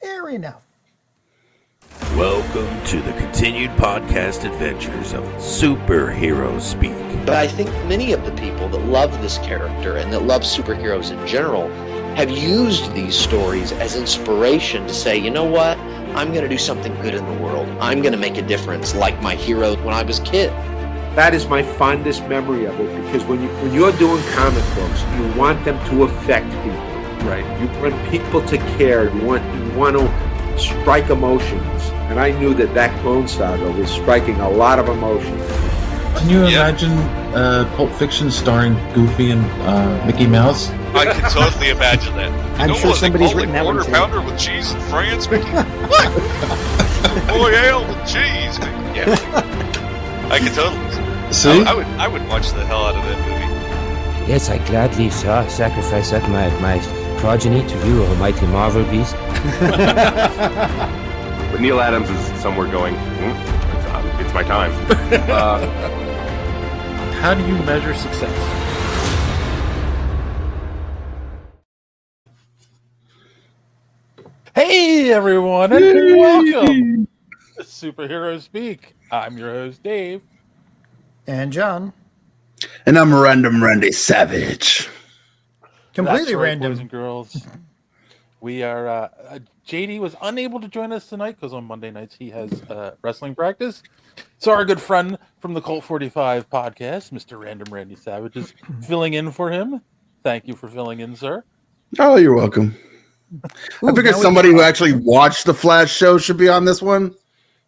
Fair enough. Welcome to the continued podcast adventures of Superhero Speak. But I think many of the people that love this character and that love superheroes in general have used these stories as inspiration to say, you know what? I'm going to do something good in the world. I'm going to make a difference like my hero when I was a kid. That is my fondest memory of it, because when you're doing comic books, you want them to affect people. Right. You want people to care. You want to strike emotions. And I knew that Clone Saga was striking a lot of emotions. Can you imagine Pulp Fiction starring Goofy and Mickey Mouse? I can totally imagine that. I'm sure somebody's written that one quarter too. pounder with cheese and France, Mickey. What? Boy, ale with cheese, Mickey. Yeah, I can totally. See? I would watch the hell out of that movie. Yes, I gladly sacrifice that my progeny to you, almighty Marvel beast. But Neil Adams is somewhere going, it's my time. How do you measure success? Hey everyone, and welcome to Superhero Speak. I'm your host, Dave. And John. And I'm Random Randy Savage. Completely That's right, random. boys and girls. We are. JD was unable to join us tonight because on Monday nights he has wrestling practice. So our good friend from the Colt 45 podcast, Mr. Random Randy Savage, is filling in for him. Thank you for filling in, sir. Oh, you're welcome. I figured somebody who actually watched the Flash show should be on this one.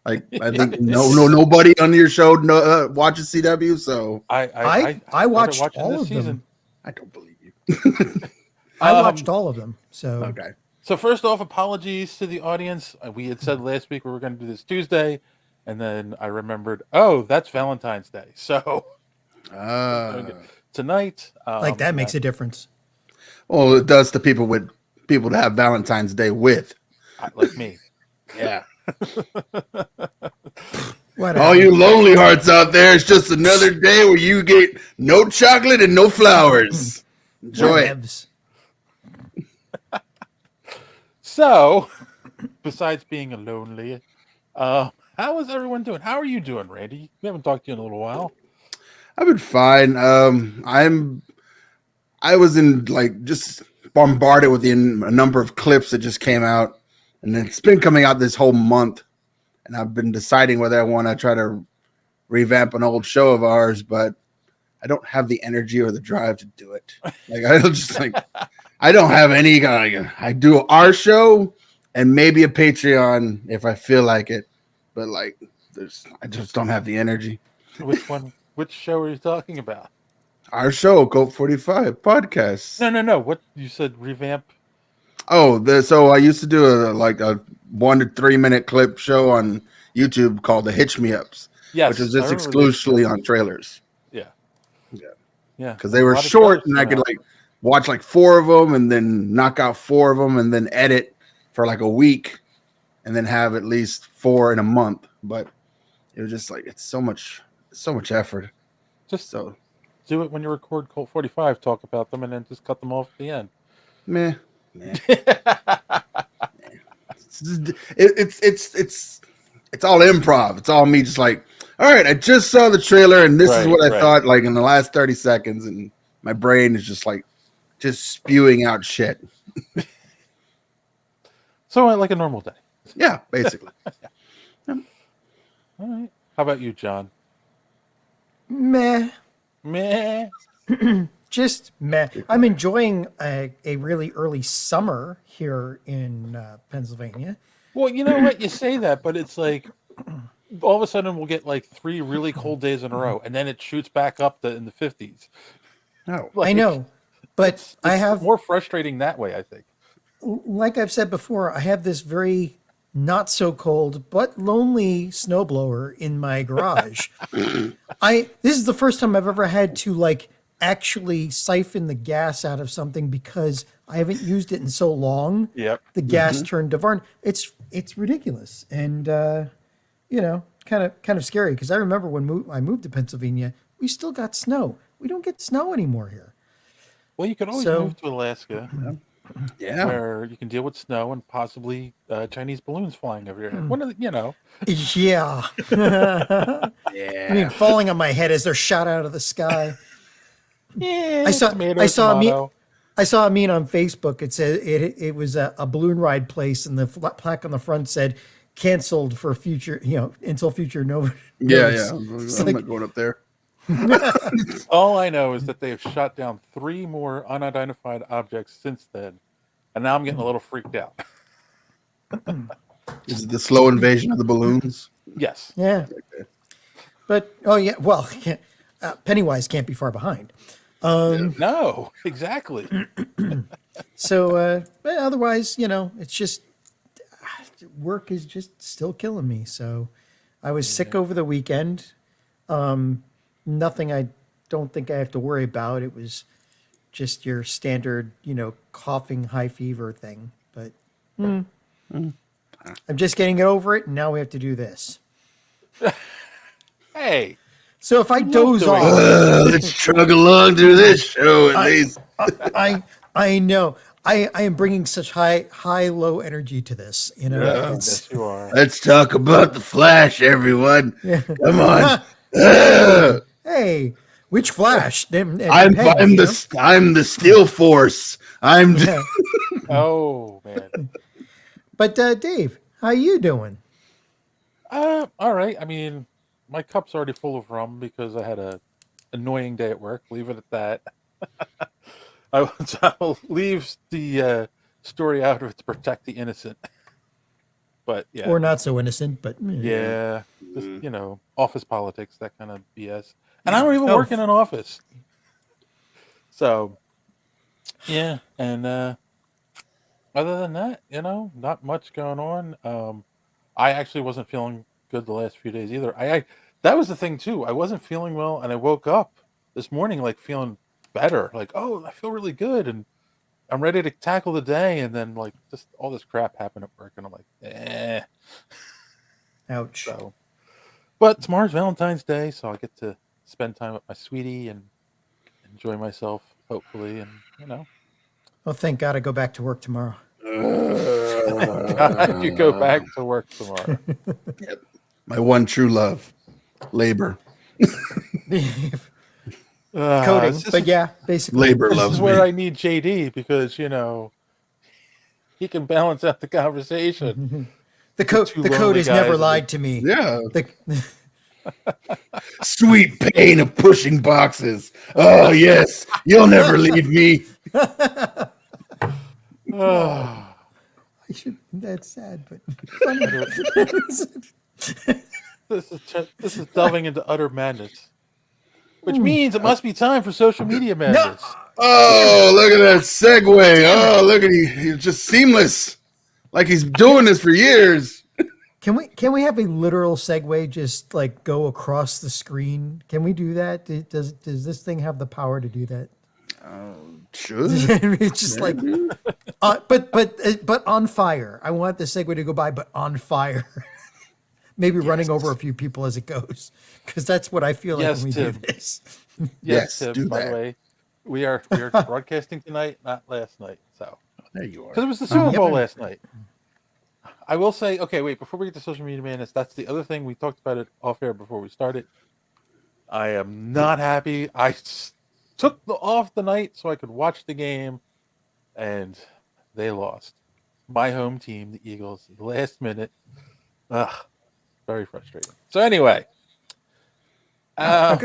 I think nobody on your show watches CW, so I watched all of them. I don't believe you. I watched all of them. So okay. So first off, apologies to the audience. We had said last week we were going to do this Tuesday, and then I remembered, oh, that's Valentine's Day. So tonight, that makes a difference. Well, it does to people to have Valentine's Day with, like me. Yeah. All you lonely hearts out there, it's just another day where you get no chocolate and no flowers. Enjoy it. So, besides being lonely, how is everyone doing? How are you doing, Randy? We haven't talked to you in a little while. I've been fine. I was just bombarded with a number of clips that just came out, and it's been coming out this whole month, and I've been deciding whether I want to try to revamp an old show of ours, but I don't have the energy or the drive to do it. I don't have any. I do our show and maybe a Patreon if I feel like it, but I just don't have the energy. Which one? Which show are you talking about? Our show, Colt 45 podcast. No. What you said? Revamp. Oh, so I used to do a 1 to 3 minute clip show on YouTube called the Hitch Me Ups, which was just exclusively on trailers. Yeah. Because they were short, and I could watch 4 of them, and then knock out 4 of them, and then edit for a week, and then have at least 4 in a month. But it was just it's so much effort. Just do it when you record Colt 45. Talk about them, and then just cut them off at the end. Meh. It's all improv. It's all me just all right, I just saw the trailer and this is what I thought in the last 30 seconds, and my brain is just spewing out shit. So like a normal day. Yeah, basically. All right. How about you, John? Meh. Just meh. I'm enjoying a really early summer here in Pennsylvania. Well, you know what? You say that, but it's all of a sudden we'll get 3 really cold days in a row, and then it shoots back up in the 50s. No, I know, but it's I have more frustrating that way, I think. Like I've said before, I have this very not so cold but lonely snowblower in my garage. This is the first time I've ever had to actually siphon the gas out of something because I haven't used it in so long. Yep. The gas turned to varnish. It's ridiculous, and kind of scary because I remember when I moved to Pennsylvania, we still got snow. We don't get snow anymore here. Well, you can always move to Alaska. Yeah. where you can deal with snow and possibly Chinese balloons flying over your head. One of the, Yeah. I mean, falling on my head as they're shot out of the sky. I saw a meme on Facebook. It said it was a balloon ride place, and the plaque on the front said canceled for future, until future notice. Yeah. I'm not going up there. All I know is that they have shot down 3 more unidentified objects since then, and now I'm getting a little freaked out. Is it the slow invasion of the balloons? Yes. Yeah. But Pennywise can't be far behind. No, exactly. So, but otherwise, it's just work is just still killing me. So, I was sick over the weekend. Nothing I don't think I have to worry about. It was just your standard, coughing, high fever thing. But I'm just getting over it, and now we have to do this. Hey. So if I doze off, let's chug along through this show at least. I know. I am bringing such high, low energy to this. Yes, you are. Let's talk about the Flash, everyone. Yeah. Come on. Hey, which Flash? I'm the Steel Force. Oh man. But Dave, how you doing? All right. I mean, my cup's already full of rum because I had a annoying day at work. Leave it at that. I'll leave the story out of it to protect the innocent. But yeah, or not so innocent, but yeah, just office politics, that kind of BS. And I don't even work in an office, so yeah. And other than that, not much going on. I actually wasn't feeling good the last few days either. I that was the thing too. I wasn't feeling well, and I woke up this morning like feeling better. Like, oh, I feel really good, and I'm ready to tackle the day. And then like just all this crap happened at work, and I'm like, ouch. So, but tomorrow's Valentine's Day, so I get to spend time with my sweetie and enjoy myself, hopefully, and Oh, thank God I go back to work tomorrow. God, you go back to work tomorrow. Yep. My one true love, labor. Coding, but yeah, basically. Labor This loves is where me. I need JD because he can balance out the conversation. The code has never lied to me. Yeah. Sweet pain of pushing boxes. Oh yes, you'll never leave me. That's sad, but funny. This is delving into utter madness, which means it must be time for social media madness. Oh, look at that segue. Oh, look at he's just seamless, like he's doing this for years. Can we have a literal segue just like go across the screen? Can we do that? Does this thing have the power to do that? Should it's just like, but on fire. I want the segue to go by, but on fire. Maybe running over a few people as it goes, because that's what I feel like when we do this. Yes, Tim, do by that. the way, we are broadcasting tonight, not last night. So there you are. because it was the Super Bowl last night. I will say, okay, wait, before we get to social media madness, that's the other thing we talked about it off air before we started. I am not happy. I took off the night so I could watch the game, and they lost. My home team, the Eagles, last minute. Ugh, very frustrating. So anyway, I'm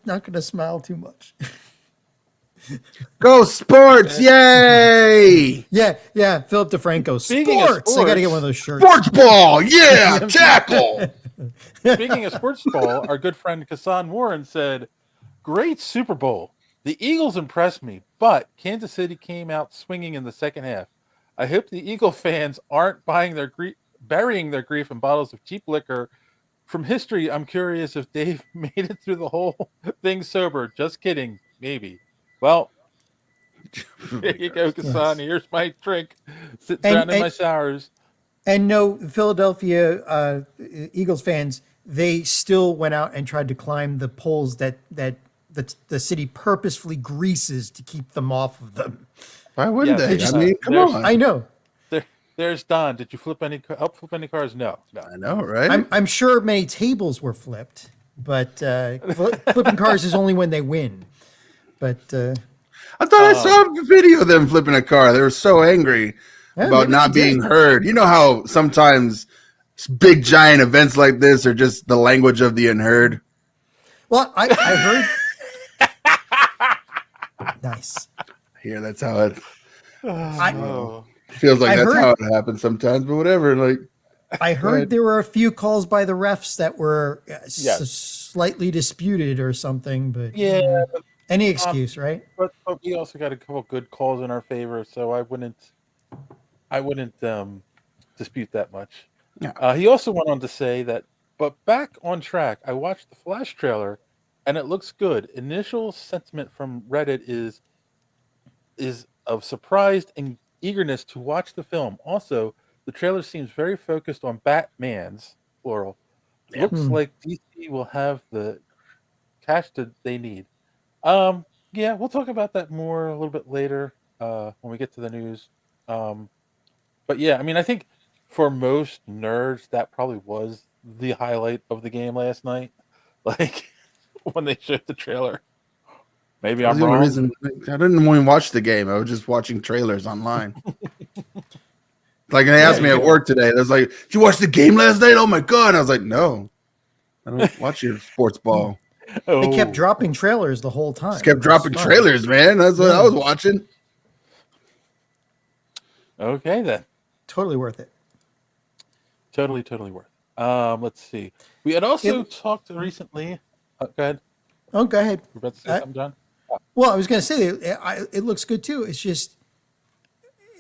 not gonna smile too much. Go sports! Yay! Yeah. Philip DeFranco. Speaking of Sports. I got to get one of those shirts. Sports ball! Yeah, tackle! speaking of sports ball, our good friend Kassan Warren said, "Great Super Bowl. The Eagles impressed me, but Kansas City came out swinging in the second half. I hope the Eagle fans aren't burying their grief in bottles of cheap liquor. From history, I'm curious if Dave made it through the whole thing sober. Just kidding. Maybe. Well, there you go, Kassan. Here's my drink. Sitting down in my showers. And no, Philadelphia Eagles fans, they still went out and tried to climb the poles that the city purposefully greases to keep them off of them. Why wouldn't Yeah, they? there's- I mean, come there's- on. I know. There's Don. Did you flip any cars? No. I know, right? I'm sure many tables were flipped, but flipping cars is only when they win. But I thought I saw a video of them flipping a car. They were so angry about maybe not they did. being heard. You know how sometimes big giant events like this are just the language of the unheard. Well, I heard. Nice. Here, that's how it Oh. feels like. I That's heard- how it happens sometimes. But whatever. Like, I ahead. heard there were a few calls by the refs that were Yes. slightly disputed or something, but Yeah, any excuse, right? but we also got a couple good calls in our favor, so I wouldn't dispute that much. Yeah. He also went on to say that, but back on track, I watched the Flash trailer, and it looks good. Initial sentiment from Reddit is of surprised and eagerness to watch the film. Also, the trailer seems very focused on Batman's plural. Looks like DC will have the cash that they need. Yeah, we'll talk about that more a little bit later when we get to the news. But yeah, I mean, I think for most nerds, that probably was the highlight of the game last night. Like when they showed the trailer. Maybe that's I'm the only wrong. reason I didn't even watch the game. I was just watching trailers online. Like they asked me at work today. They was like, "Did you watch the game last night?" Oh my god! I was like, "No, I don't watch your sports ball." They kept Oh. dropping trailers the whole time. Just kept It was dropping fun. trailers, man. That's what I Yeah. was watching. Okay then. Totally worth it. Totally worth. Let's see. We had also talked recently. Go ahead. Oh, go ahead. You're about to say something, John? Well, I was going to say it looks good too. It's just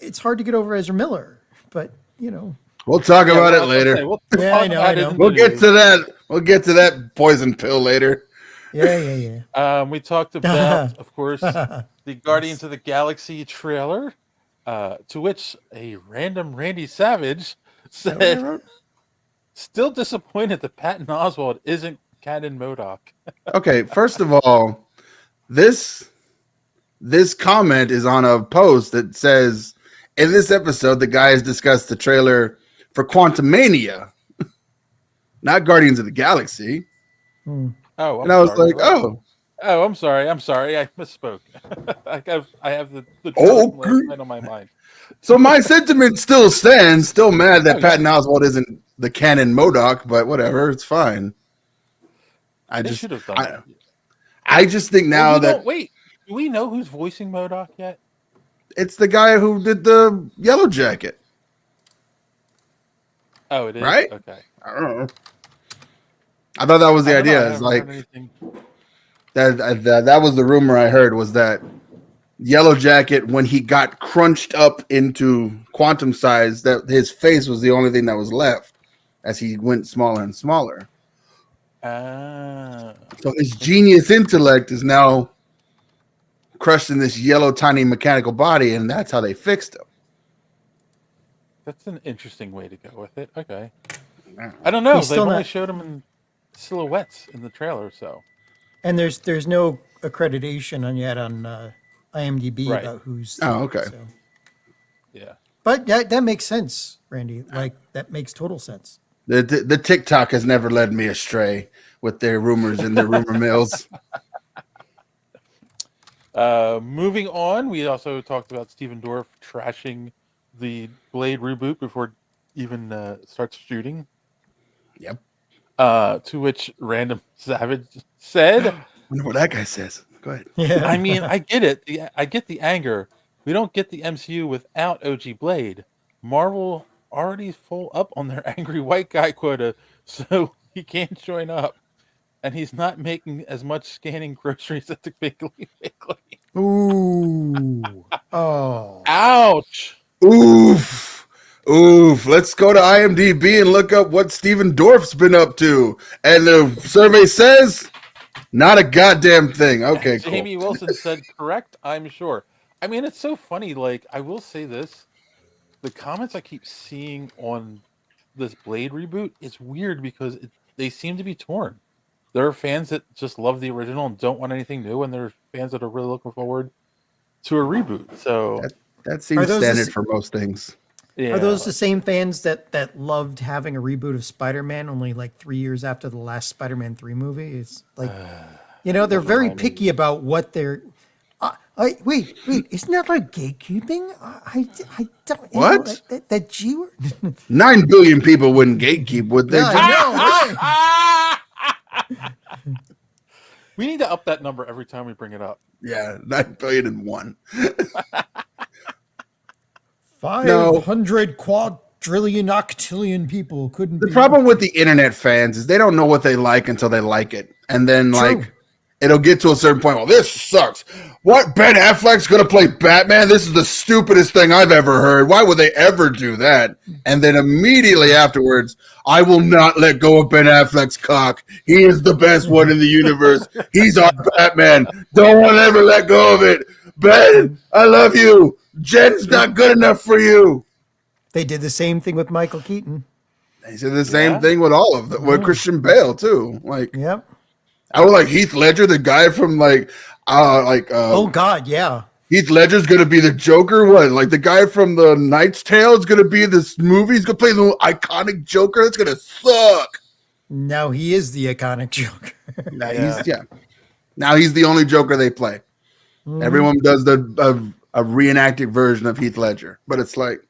it's hard to get over Ezra Miller, but you know. We'll talk Yeah, about well, it later. we'll Yeah, talk I know, about I it know. in the We'll get news. to that. We'll get to that poison pill later. Yeah. We talked about, of course, the Guardians of the Galaxy trailer, to which a random Randy Savage said, "Still disappointed that Patton Oswalt isn't Canon MODOK." Okay, first of all, this comment is on a post that says, "In this episode, the guys discussed the trailer for Quantumania, not Guardians of the Galaxy." Oh, And I was like, "Oh, Oh, I'm sorry. I misspoke. I have the Oh, trailer from last night on my mind. so my sentiment still stands. Still mad that Oh, Patton Oswalt isn't the canon MODOK, but whatever, it's fine." They should have done that. I just think now Well, that wait, do we know who's voicing MODOK yet? it's the guy who did the Yellow Jacket, Oh, it is. Right? Okay. I don't know. I thought that was the I don't know, I idea. It's haven't like heard anything. that was the rumor I heard, was that Yellow Jacket, when he got crunched up into quantum size, that his face was the only thing that was left as he went smaller and smaller. Ah. So his genius intellect is now crushed in this yellow tiny mechanical body, and that's how they fixed him. That's an interesting way to go with it. Okay. I don't know. He's They've still only not- showed him in silhouettes in the trailer, so And there's no accreditation on yet on IMDb Right. about who's. Oh, okay. So. yeah. But that makes sense, Randy. Like that makes total sense. The TikTok has never led me astray with their rumors and their rumor mills. Moving on, we also talked about Steven Dorff trashing the Blade reboot before it even starts shooting. Yep. To which Random Savage said, Wonder what that guy says. Go ahead. Yeah. I mean, I get it. I get the anger. We don't get the MCU without OG Blade. Marvel already full up on their angry white guy quota, so he can't join up. And he's not making as much scanning groceries at the Piggly Wiggly. Ooh. Oh. Ouch! Oof. Let's go to IMDb and look up what Steven Dorff's been up to. And the survey says not a goddamn thing. Okay, cool. Jamie Wilson said, correct, I'm sure. I mean, it's so funny. Like, I will say this. The comments I keep seeing on this Blade reboot is weird because they seem to be torn. There are fans that just love the original and don't want anything new, and there are fans that are really looking forward to a reboot. So That seems those standard the- for most things. Yeah. Are those the same fans that loved having a reboot of Spider-Man only like 3 years after the last Spider-Man 3 movie? It's like, they're very picky about what they're. Wait, isn't that like gatekeeping? I don't. What? That G word? 9 billion people wouldn't gatekeep, would they? Yeah, I know, right? We need to up that number every time we bring it up. Yeah, 9 billion and 1. 500 quadrillion octillion people couldn't. The problem with the internet fans is they don't know what they like until they like it, and then like it'll get to a certain point. Well, this sucks. What, Ben Affleck's gonna play Batman? This is the stupidest thing I've ever heard. Why would they ever do that? And then immediately afterwards, I will not let go of Ben Affleck's cock. He is the best one in the universe. He's our Batman. Don't want to ever let go of it. Ben, I love you. Jen's not good enough for you. They did the same thing with Michael Keaton. They said the same thing with all of them, with Christian Bale too. Like, Yep. I would like Heath Ledger, the guy from Oh God, yeah. Heath Ledger's gonna be the Joker. What? Like the guy from the Knight's Tale is gonna be this movie. He's gonna play the iconic Joker. That's gonna suck. Now he is the iconic Joker. Now he's the only Joker they play. Everyone does a reenacted version of Heath Ledger, but it's like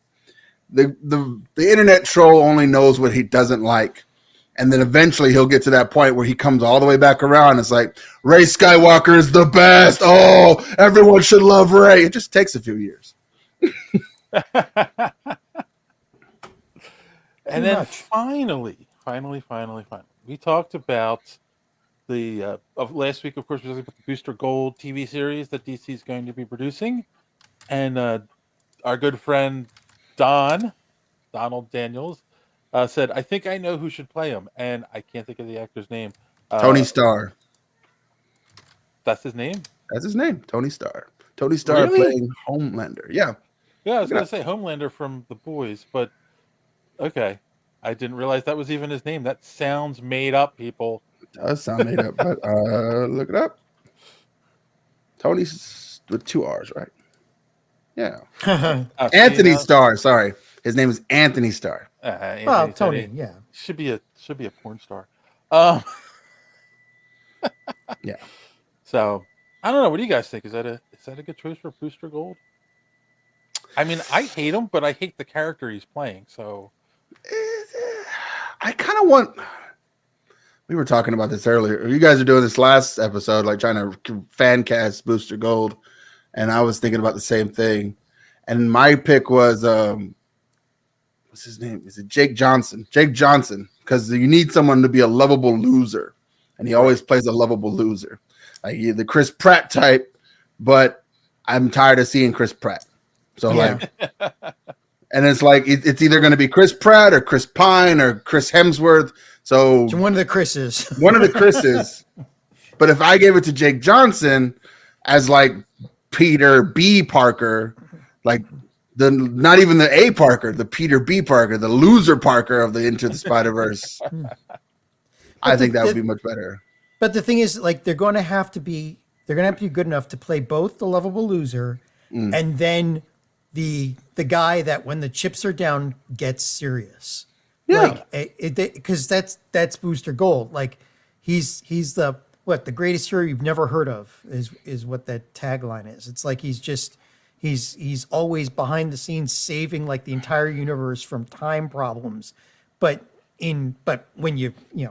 the internet troll only knows what he doesn't like, and then eventually he'll get to that point where he comes all the way back around. It's like Ray Skywalker is the best. Oh, everyone should love Ray. It just takes a few years. And then finally, we talked about the of last week. Of course, we talked about the Booster Gold TV series that DC is going to be producing, and our good friend Donald Daniels said, "I think I know who should play him," and I can't think of the actor's name. Tony Starr. That's his name. That's his name. Tony Starr. Tony Starr playing Homelander. Yeah. Yeah, I was going to say Homelander from The Boys, but okay. I didn't realize that was even his name. That sounds made up, people. It does sound made up, but look it up. Tony's with 2 R's, right? Yeah. Anthony Starr. Sorry. His name is Anthony Starr. Well, Tony, yeah. Should be a porn star. Yeah. So I don't know. What do you guys think? Is that a good choice for Booster Gold? I mean, I hate him, but I hate the character he's playing. So I kind of want. We were talking about this earlier. You guys are doing this last episode, like trying to fan cast Booster Gold, and I was thinking about the same thing. And my pick was what's his name? Is it Jake Johnson? Jake Johnson, because you need someone to be a lovable loser, and he always plays a lovable loser, like the Chris Pratt type. But I'm tired of seeing Chris Pratt. So like, and it's like it's either going to be Chris Pratt or Chris Pine or Chris Hemsworth. So one of the Chris's. One of the Chris's. But if I gave it to Jake Johnson as like Peter B. Parker, like not even the A. Parker, the Peter B. Parker, the loser Parker of the Into the Spider-Verse, I think that would be much better. But the thing is, like, they're going to have to be good enough to play both the lovable loser and then the guy that when the chips are down gets serious. Yeah, because that's Booster Gold. Like he's the greatest hero you've never heard of is what that tagline is. It's like he's always behind the scenes saving like the entire universe from time problems, but when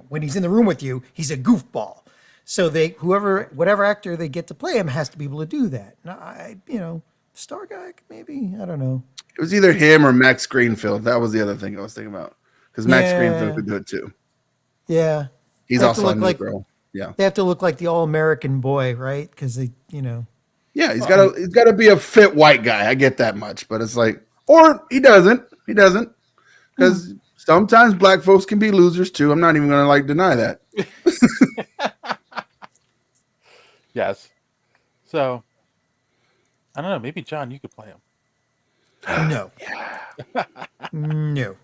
when he's in the room with you, he's a goofball. So whatever actor they get to play him has to be able to do that. Now, Star guy maybe, I don't know. It was either him or Max Greenfield. That was the other thing I was thinking about. Because Max Greenfield could do it too. Yeah. He's also a new girl. Yeah. They have to look like the all-American boy, right? Because they, Yeah, he's got to be a fit white guy. I get that much, but it's like, or he doesn't. He doesn't, because sometimes black folks can be losers too. I'm not even going to deny that. Yes. So I don't know. Maybe John, you could play him. No. No.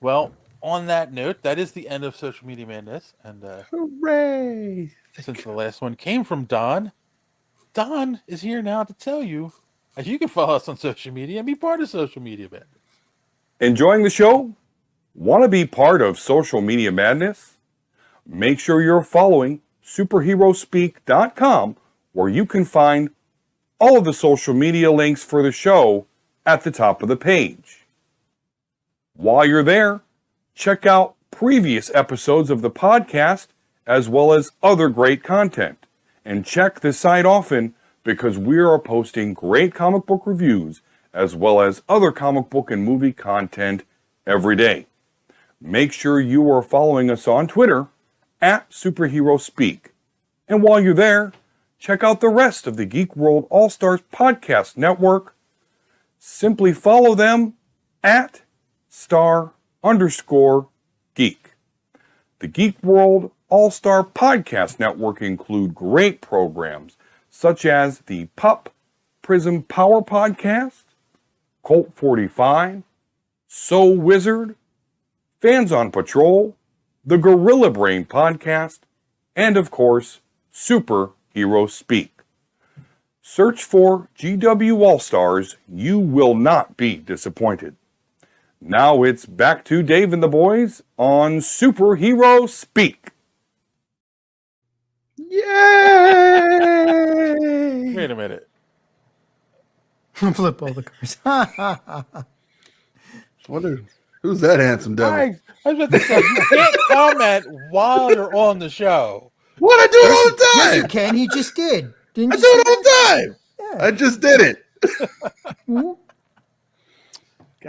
Well, on that note, that is the end of Social Media Madness. And hooray! Since the last one came from Don is here now to tell you And you can follow us on social media and be part of Social Media Madness. Enjoying the show? Want to be part of Social Media Madness? Make sure you're following superheroespeak.com, where you can find all of the social media links for the show at the top of the page. While you're there, check out previous episodes of the podcast as well as other great content. And check the site often because we are posting great comic book reviews as well as other comic book and movie content every day. Make sure you are following us on Twitter at SuperheroSpeak. And while you're there, check out the rest of the Geek World All-Stars Podcast Network. Simply follow them at *_geek. The Geek World All-Star Podcast Network include great programs such as the Pup Prism Power Podcast, Colt 45, So Wizard, Fans on Patrol, the Gorilla Brain Podcast, and of course, Superhero Speak. Search for GW All-Stars. You will not be disappointed. Now it's back to Dave and the boys on Superhero Speak. Yay! Wait a minute. Flip all the cards. Wonder who's that handsome devil? I was about to say, you can't comment while you're on the show. What? I do it all the Yes, time. you can. He just did. Didn't I you do see it all the time. Yeah. I just did it.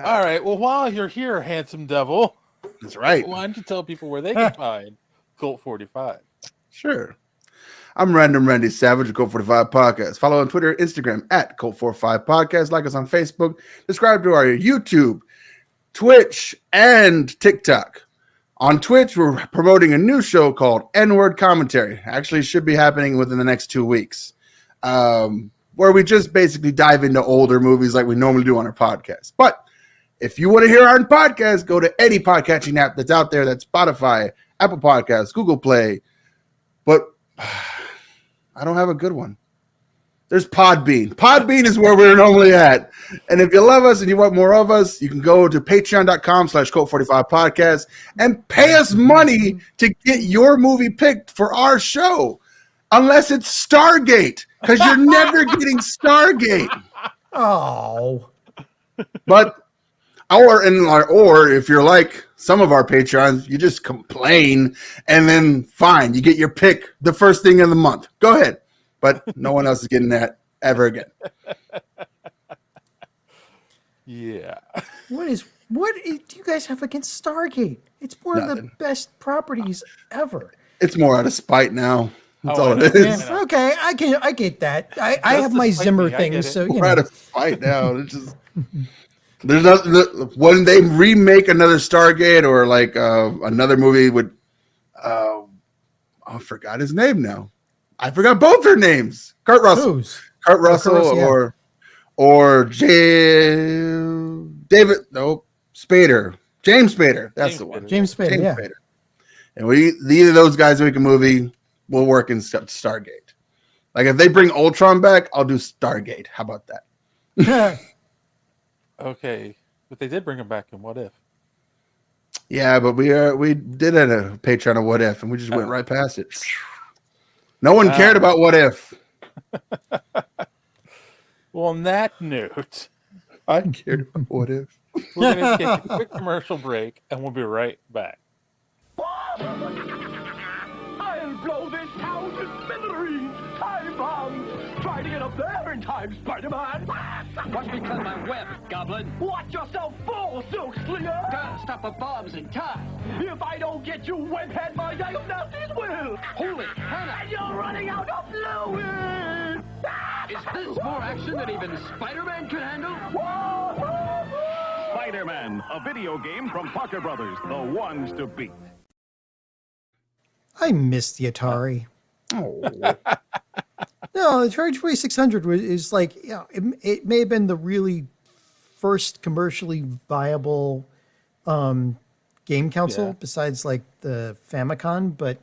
All right. Well, while you're here, handsome devil, That's right. why don't you tell people where they can find Colt 45? Sure. I'm Random Randy Savage of Colt 45 Podcast. Follow on Twitter and Instagram at Colt 45 Podcast. Like us on Facebook. Subscribe to our YouTube, Twitch, and TikTok. On Twitch, we're promoting a new show called N-Word Commentary. Actually, it should be happening within the next 2 weeks, where we just basically dive into older movies like we normally do on our podcast. But if you want to hear our podcast, go to any podcatching app that's out there. That's Spotify, Apple Podcasts, Google Play. But I don't have a good one. There's Podbean. Podbean is where we're normally at. And if you love us and you want more of us, you can go to patreon.com/Colt45podcast and pay us money to get your movie picked for our show. Unless it's Stargate, because you're never getting Stargate. Oh. But or if you're like some of our patrons, you just complain and then fine, you get your pick the first thing of the month. Go ahead. But no one else is getting that ever again. Yeah. What do you guys have against Stargate? It's one of the Nothing. best properties ever. It's more out of spite now. That's Oh, all I it know. is. Yeah. Okay, I get that. I have my Just to spite Zimmer me, I thing, get it. so you We're out know. of fight now. It's just there's nothing. When they remake another Stargate or like another movie with, I forgot his name now. I forgot both their names. Kurt Russell. Who's? Kurt Russell yeah. or David. Nope. Spader. James Spader. That's James the one. Spader. James Spader, yeah. Spader. And either of those guys make a movie, we'll work in Stargate. Like if they bring Ultron back, I'll do Stargate. How about that? Okay. But they did bring him back in What If? Yeah, but we did a Patreon of What If, and we just went right past it. No one cared about What If. Well, on that note, I cared about What If. we're going to take a quick commercial break, and we'll be right back. I'll blow this town to smithereens! Time bombs! Try to get up there in time, Spider-Man! Watch me cut my web, Goblin! Watch yourself fall, Silk Slinger! Gotta stop the bombs in time! If I don't get you, webhead, my diagnostics will! Holy Hannah! And you're running out of fluid! Is this more action than even Spider-Man could handle? Spider-Man, a video game from Parker Brothers, the ones to beat. I miss the Atari. Oh. No, the Atari 2600 is like, you know, it may have been the really first commercially viable game console besides like the Famicom, but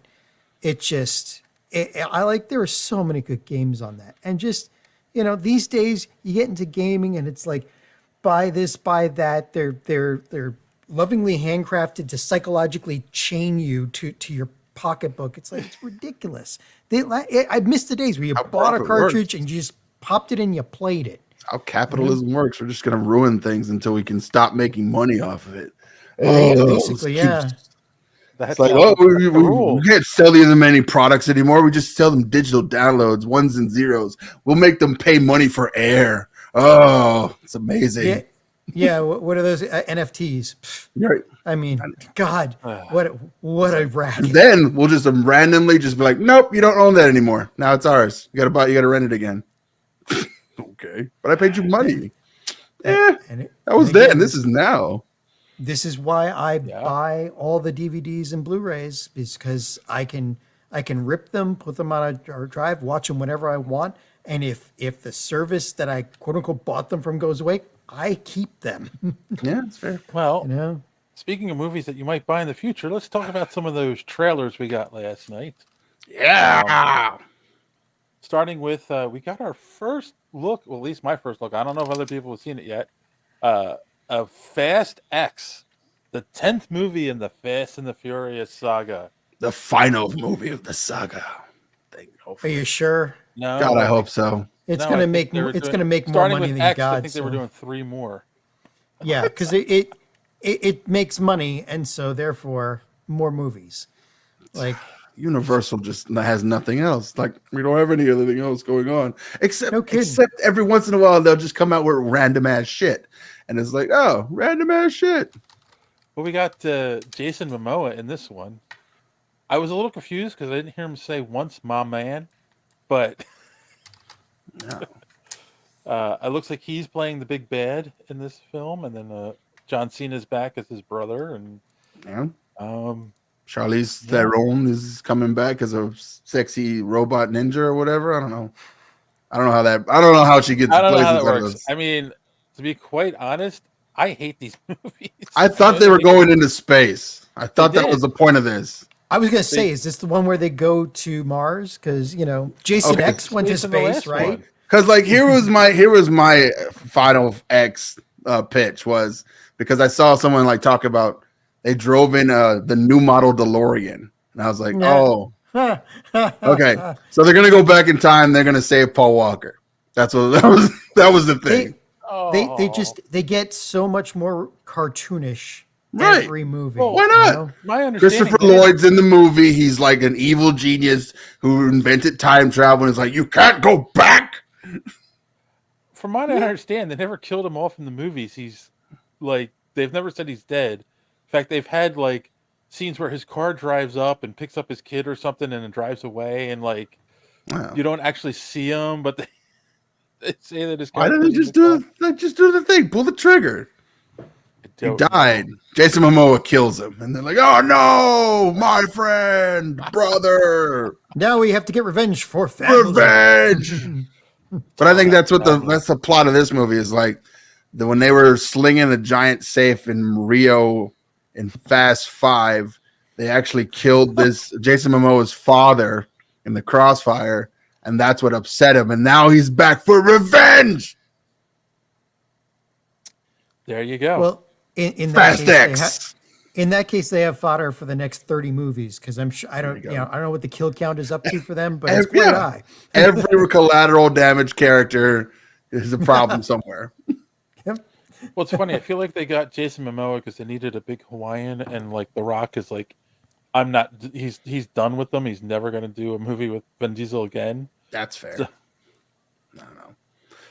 it just, there were so many good games on that. And just, You know, these days you get into gaming and it's like, buy this, buy that. They're lovingly handcrafted to psychologically chain you to your pocketbook. It's like, it's ridiculous. I missed the days where you bought a profit cartridge and you just popped it in, you played it. How capitalism works. We're just going to ruin things until we can stop making money off of it. Basically, yeah. It's like, well, we can't sell these many products anymore. We just sell them digital downloads, ones and zeros. We'll make them pay money for air. Oh, it's amazing. Yeah. Yeah, what are those NFTs? Pfft. Right. I mean, God, what a racket. Then we'll just randomly just be like, nope, you don't own that anymore. Now it's ours. You got to rent it again. Okay, but I paid you money. Yeah, that was then. This is now. This is why I buy all the DVDs and Blu-rays, because I can rip them, put them on a drive, watch them whenever I want, and if the service that I quote unquote bought them from goes away, I keep them. Yeah, that's fair. Well, speaking of movies that you might buy in the future, let's talk about some of those trailers we got last night. Yeah. Starting with, we got our first look, well, at least my first look. I don't know if other people have seen it yet. Of Fast X, the 10th movie in the Fast and the Furious saga. The final movie of the saga. Are you sure? No, God, I hope so. It's gonna make more money than X, God. I think they were doing 3 more. Yeah, because it makes money, and so therefore more movies. Like Universal just has nothing else. Like we don't have anything else going on except every once in a while they'll just come out with random ass shit, and it's like, oh, random ass shit. Well, we got Jason Momoa in this one. I was a little confused because I didn't hear him say once "my man," but it looks like he's playing the big bad in this film, and then John Cena's back as his brother, and Charlize Theron is coming back as a sexy robot ninja or whatever. I don't know how she gets. I don't know how that works. I mean, to be quite honest, I hate these movies. I thought they were going into space. I thought that was the point of this. I was gonna say, is this the one where they go to Mars? Because Jason X went to space, right? Because like here was my final X pitch was because I saw someone like talk about they drove in the new model DeLorean, and I was like, oh, okay, so they're gonna go back in time. They're gonna save Paul Walker. That was the thing. They get so much more cartoonish. Right. Every movie. Well, why not? My understanding. Christopher Lloyd's in the movie. He's like an evil genius who invented time travel. And it's like, you can't go back. From what I understand, they never killed him off in the movies. He's like, they've never said he's dead. In fact, they've had like scenes where his car drives up and picks up his kid or something and then drives away. And like, you don't actually see him, but they say that his car. Why didn't they just do the thing? Pull the trigger. He died. Jason Momoa kills him, and they're like, "Oh no, my friend, brother! Now we have to get revenge for family." Revenge. But I think that's the plot of this movie is like when they were slinging the giant safe in Rio in Fast 5, they actually killed this Jason Momoa's father in the crossfire, and that's what upset him. And now he's back for revenge. There you go. Well. In that case, they have fodder for the next 30 movies because I'm sure I don't know what the kill count is up to for them, but it's quite high. Every collateral damage character is a problem somewhere. Yep. Well, it's funny. I feel like they got Jason Momoa because they needed a big Hawaiian, and like The Rock is like, he's done with them. He's never going to do a movie with Vin Diesel again. That's fair. I don't know.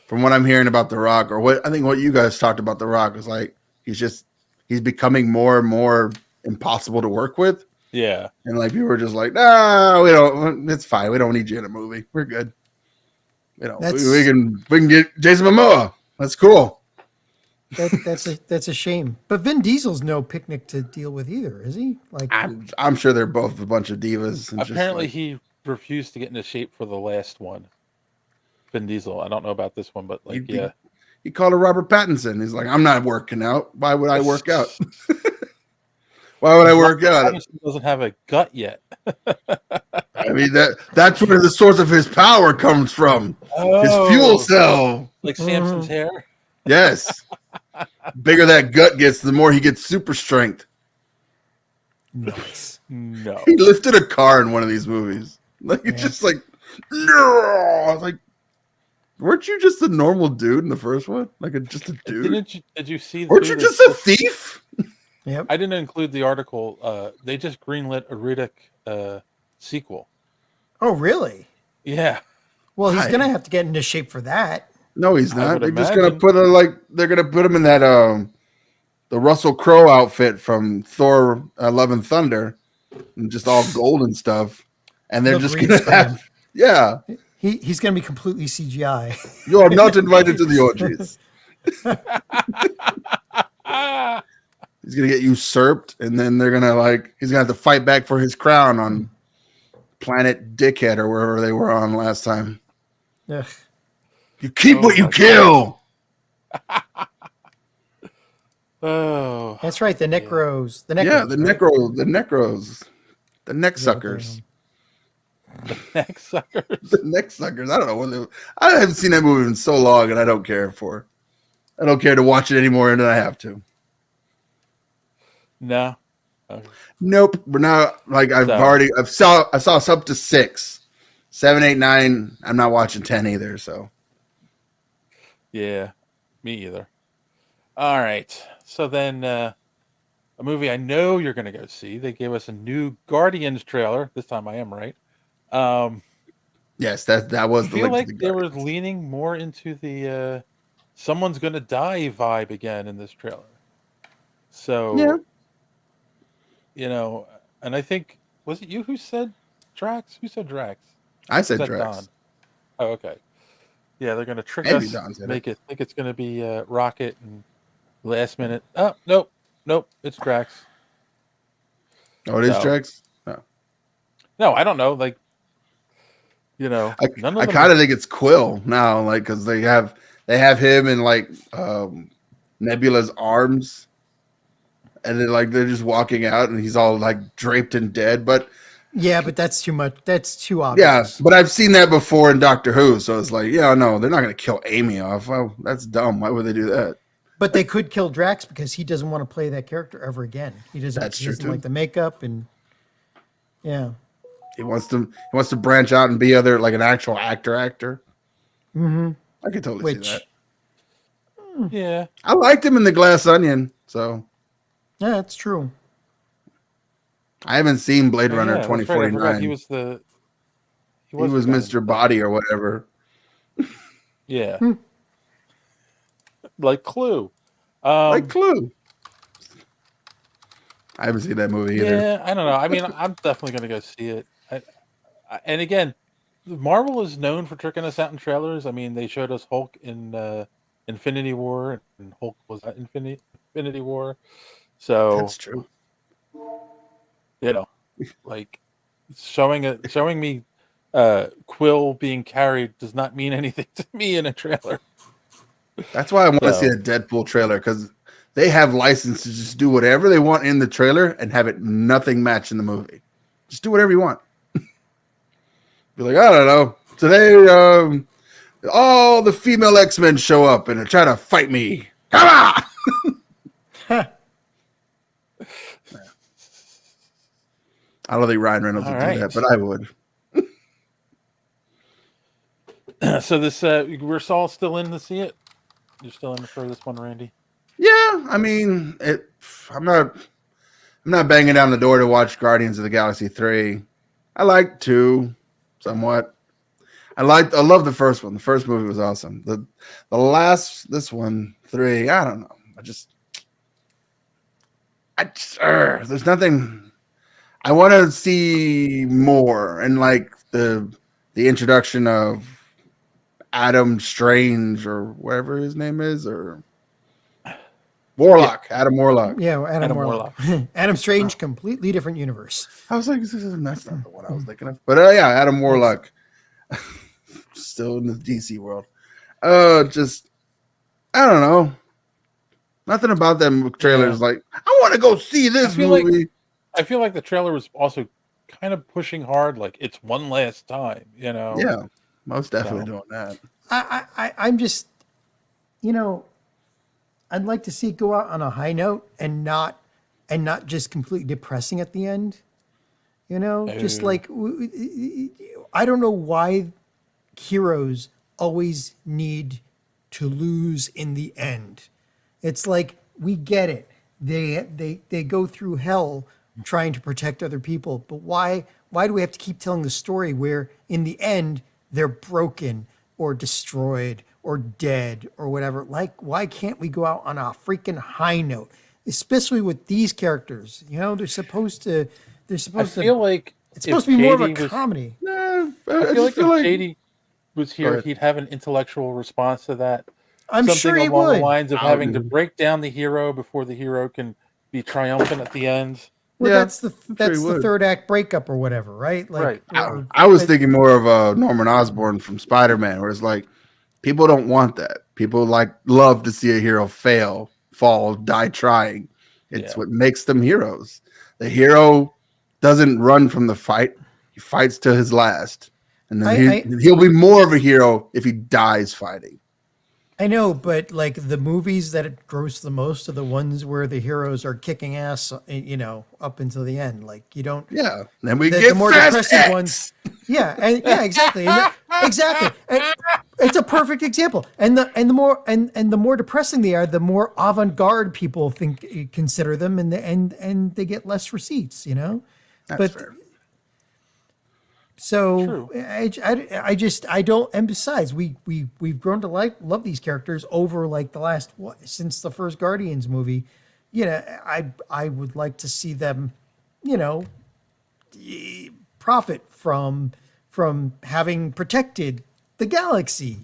From what I'm hearing about The Rock, or what you guys talked about The Rock is like. He's becoming more and more impossible to work with. Yeah. And like people were just like, no, we don't, it's fine. We don't need you in a movie. We're good. We can get Jason Momoa. That's cool. That's a shame. But Vin Diesel's no picnic to deal with either, is he? Like I'm sure they're both a bunch of divas. And apparently he refused to get into shape for the last one. Vin Diesel. I don't know about this one, but like He called her Robert Pattinson. He's like, I'm not working out. Why would I work out? Why would I work out? Pattinson doesn't have a gut yet. I mean that's where the source of his power comes from. His fuel cell. Like Samson's hair. Yes. Bigger that gut gets, the more he gets super strength. Nice. No. He lifted a car in one of these movies. Like it's just like no. I was like, weren't you just a normal dude in the first one? Like just a dude. Did you see? Weren't you just a thief? Yep. I didn't include the article. They just greenlit a Riddick sequel. Oh, really? Yeah. Well, he's Hi. gonna have to get into shape for that. No, he's I not. would They're just gonna imagine. they're gonna put him in that the Russell Crowe outfit from Thor Love and Thunder, and just all gold and stuff. And they're No just green gonna screen. have He's gonna be completely CGI. you are not invited to the orgies. He's gonna get usurped, and then they're gonna he's gonna have to fight back for his crown on Planet Dickhead or wherever they were on last time. Ugh. You keep what you kill. Oh, That's right. The Necros. The Yeah, Necros. the right? Necros, the neck suckers, neck suckers. the neck suckers. I don't know what I haven't seen that movie in so long, and I don't care for. I don't care to watch it anymore than I have to. No. Okay. Nope. We're not I saw us up to 6, 7, 8, 9. I'm not watching 10 either. So Yeah, me either. All right. So then, a movie I know you're going to go see. They gave us a new Guardians trailer. This time I am right. yes, that was I the feel link like to the they were Guardians. leaning more into the someone's going to die vibe again in this trailer. So, Yeah. you know, and I think, was it you who said Drax? Who said Drax? I said Was that Drax. Don? Oh, okay. Yeah, they're going to trick Maybe us, Don said make it think it's going to be Rocket, and last minute, oh, nope, it's Drax. Oh, it is So- Drax. No. No, I don't know. Like, you know, none of I them kind of think it's Quill now, like because they have him in Nebula's arms, and then they're just walking out, and he's all draped and dead. But Yeah, but that's too much. That's too yeah, obvious. but I've seen that before in Doctor Who, so it's like, yeah, no, they're not gonna kill Amy off. Oh, that's dumb. Why would they do that? But they could kill Drax because he doesn't want to play that character ever again. He doesn't. That's he true, doesn't too. like the makeup and yeah. He wants to branch out and be like an actual actor. Mm-hmm. I could totally see that. Yeah. I liked him in The Glass Onion, so Yeah, it's true. I haven't seen Blade Runner Yeah, that's right, I forgot 2049. He was the. He was the guy. Mr. Body or whatever. Yeah. Like Clue. Like Clue. I haven't seen that movie either. Yeah, I don't know. I mean, I'm definitely going to go see it. And again, Marvel is known for tricking us out in trailers. I mean, they showed us Hulk in Infinity War, and Hulk was at Infinity War. So That's true. you know, like showing me Quill being carried does not mean anything to me in a trailer. That's why I want to So- see a Deadpool trailer, because they have license to just do whatever they want in the trailer and have it nothing match in the movie. Just do whatever you want. Be like, I don't know. Today, all the female X-Men show up and try to fight me. Come on! I don't think Ryan Reynolds would All do right. that, but I would. So this we're all still in to see it. You're still in for this one, Randy? Yeah, I mean, I'm not banging down the door to watch Guardians of the Galaxy 3. I like 2 somewhat. I love the first one. The first movie was awesome. The last, this one, 3, I don't know. There's nothing. I want to see more, and like the introduction of Adam Strange or whatever his name is, or Warlock, Adam Warlock. Yeah, Adam Adam Warlock. Adam Strange, completely different universe. I was like, that's not the one I was thinking of. But yeah, Adam Warlock. Still in the DC world. Just, I don't know. Nothing about them trailers. Yeah. Like, I want to go see this I feel like- movie. I feel like the trailer was also kind of pushing hard, like it's one last time, you know. Yeah, most definitely So- doing that. I'm just, you know, I'd like to see it go out on a high note and not just completely depressing at the end. You know, just Oh. like I don't know why heroes always need to lose in the end. It's like we get it. They go through hell trying to protect other people, but why do we have to keep telling the story where in the end they're broken or destroyed or dead or whatever? Like, why can't we go out on a freaking high note, especially with these characters? You know, they're supposed to. I feel like it's supposed if to be more of a JD was- comedy. No, I feel like if JD was Go here, ahead. he'd have an intellectual response to that. I'm Something sure he along would. the lines of having to Would. break down the hero before the hero can be triumphant at the end. Well, Yeah, that's the I'm sure he the would. third act breakup or whatever, right? Like, Right. or- I was thinking more of Norman Osborn from Spider-Man, where it's like people don't want that. People love to see a hero fail, fall, die trying. It's Yeah. what makes them heroes. The hero doesn't run from the fight; he fights to his last, and then he'll be more of a hero if he dies fighting. I know, but like the movies that gross the most are the ones where the heroes are kicking ass, you know, up until the end. Like you don't. Yeah, then we the get more Fast depressing X. ones. Yeah, exactly, exactly. And it's a perfect example. And the more depressing they are, the more avant-garde people consider them, and they get less receipts. You know, That's fair. So I don't, and besides, we've grown to love these characters over like the last since the first Guardians movie. You know, I would like to see them, you know, profit from having protected the galaxy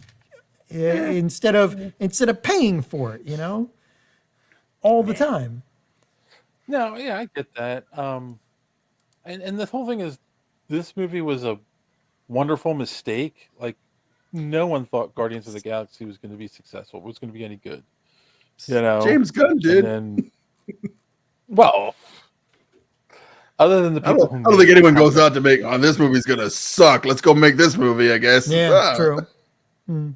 instead of paying for it. You know, all the time. No, yeah, I get that. And the whole thing is, this movie was a wonderful mistake. Like, no one thought Guardians of the Galaxy was going to be successful. Was going to be any good. You know, James Gunn did. And then, well, other than the I people, don't think anyone goes out to make, oh, this movie's gonna suck. Let's go make this movie, I guess. Yeah, Ah. true. Hmm.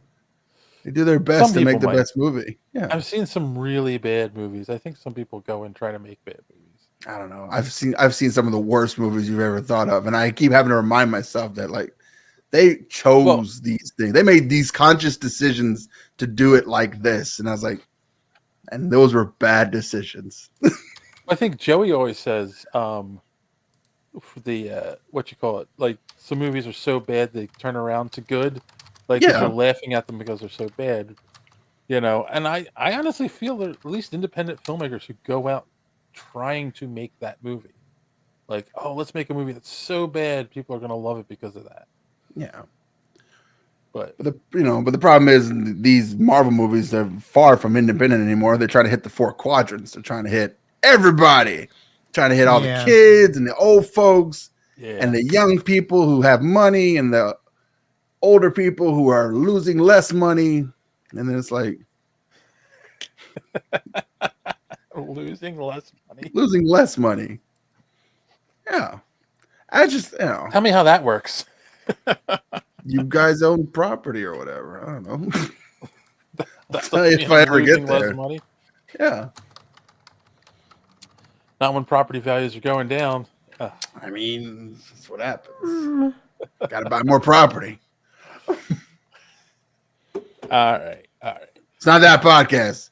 They do their best Some to make people the might. best movie. Yeah. I've seen some really bad movies. I think some people go and try to make bad movies. I don't know. I've seen some of the worst movies you've ever thought of, and I keep having to remind myself that like they chose these things. They made these conscious decisions to do it like this, and I was like, and those were bad decisions. I think Joey always says, for the what you call it, like some movies are so bad they turn around to good, like 'cause Yeah. you're laughing at them because they're so bad, you know. And I honestly feel that at least independent filmmakers who go out trying to make that movie, like, oh, let's make a movie that's so bad people are going to love it because of that. Yeah. But the problem is these Marvel movies are far from independent anymore. They're trying to hit the 4 quadrants. They're trying to hit everybody, trying to hit all Yeah. the kids and the old folks yeah, and the young people who have money and the older people who are losing less money. And then it's like losing less money. losing less money. Yeah. I just, Tell me how that works. you guys own property or whatever. I don't know. That's If I ever get losing less there. money. Yeah. Not when property values are going down. I mean, that's what happens. Got to buy more property. All right. It's not that podcast.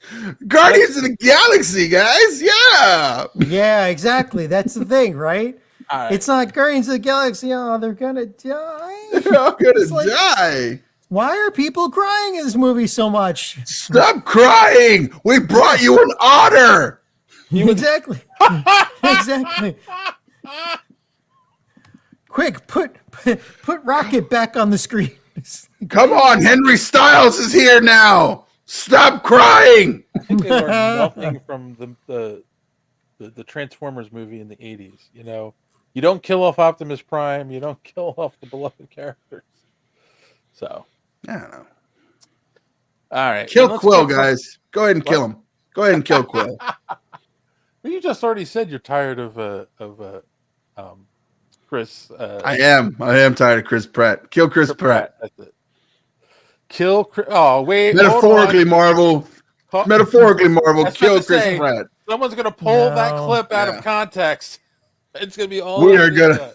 Guardians of the Galaxy, guys. Yeah. Yeah, exactly. That's the thing, right? All right. It's not Guardians of the Galaxy. Oh, they're gonna die. They're all gonna It's like- die. Why are people crying in this movie so much? Stop crying. We brought you an otter. Exactly. Exactly. Quick, put Rocket back on the screen. Come on, Henry Styles is here now. Stop crying. I think they learned nothing from the Transformers movie in the 80s. You know, you don't kill off Optimus Prime. You don't kill off the beloved characters. So, I don't know. all right. Kill and let's Quill, talk about- guys. Go ahead and kill him. Go ahead and kill Quill. Well, you just already said you're tired of Chris. I am tired of Chris Pratt. Kill Chris Pratt. That's it. Kill Chris. Oh wait. Metaphorically, Marvel. Metaphorically, Marvel. Kill Chris Pratt. Someone's gonna pull that clip out of context. It's gonna be all. We are gonna.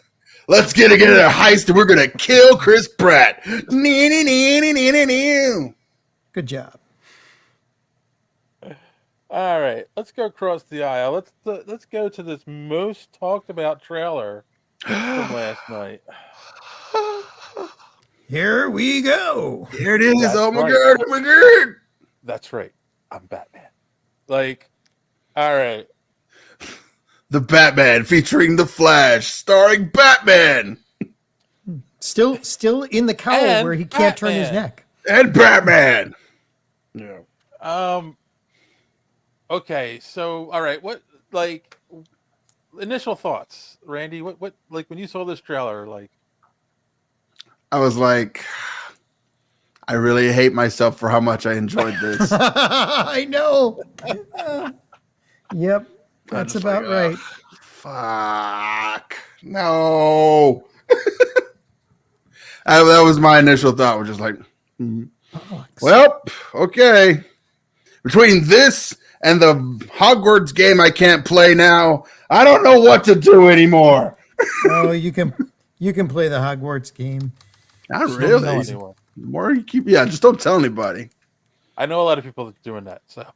Let's get a heist, and we're gonna kill Chris Pratt. Good job. All right, let's go across the aisle. Let's go to this most talked about trailer from last night. Here we go. Here it is. That's Oh my right. god! Oh my god! That's right. I'm Batman. Like, all right. The Batman featuring the Flash, starring Batman Still in the cowl And where he can't turn his Batman. neck. and Batman. Yeah. Okay, so all right, what like initial thoughts, Randy? What like when you saw this trailer, like I was like, I really hate myself for how much I enjoyed this. I know. Yep, that's just about like, right. Fuck. No. That was my initial thought. Was just like, well, okay. Between this and the Hogwarts game I can't play now, I don't know what to do anymore. Oh, you can play the Hogwarts game. Not don't really. tell anyone. The more you keep, just don't tell anybody. I know a lot of people that's doing that, so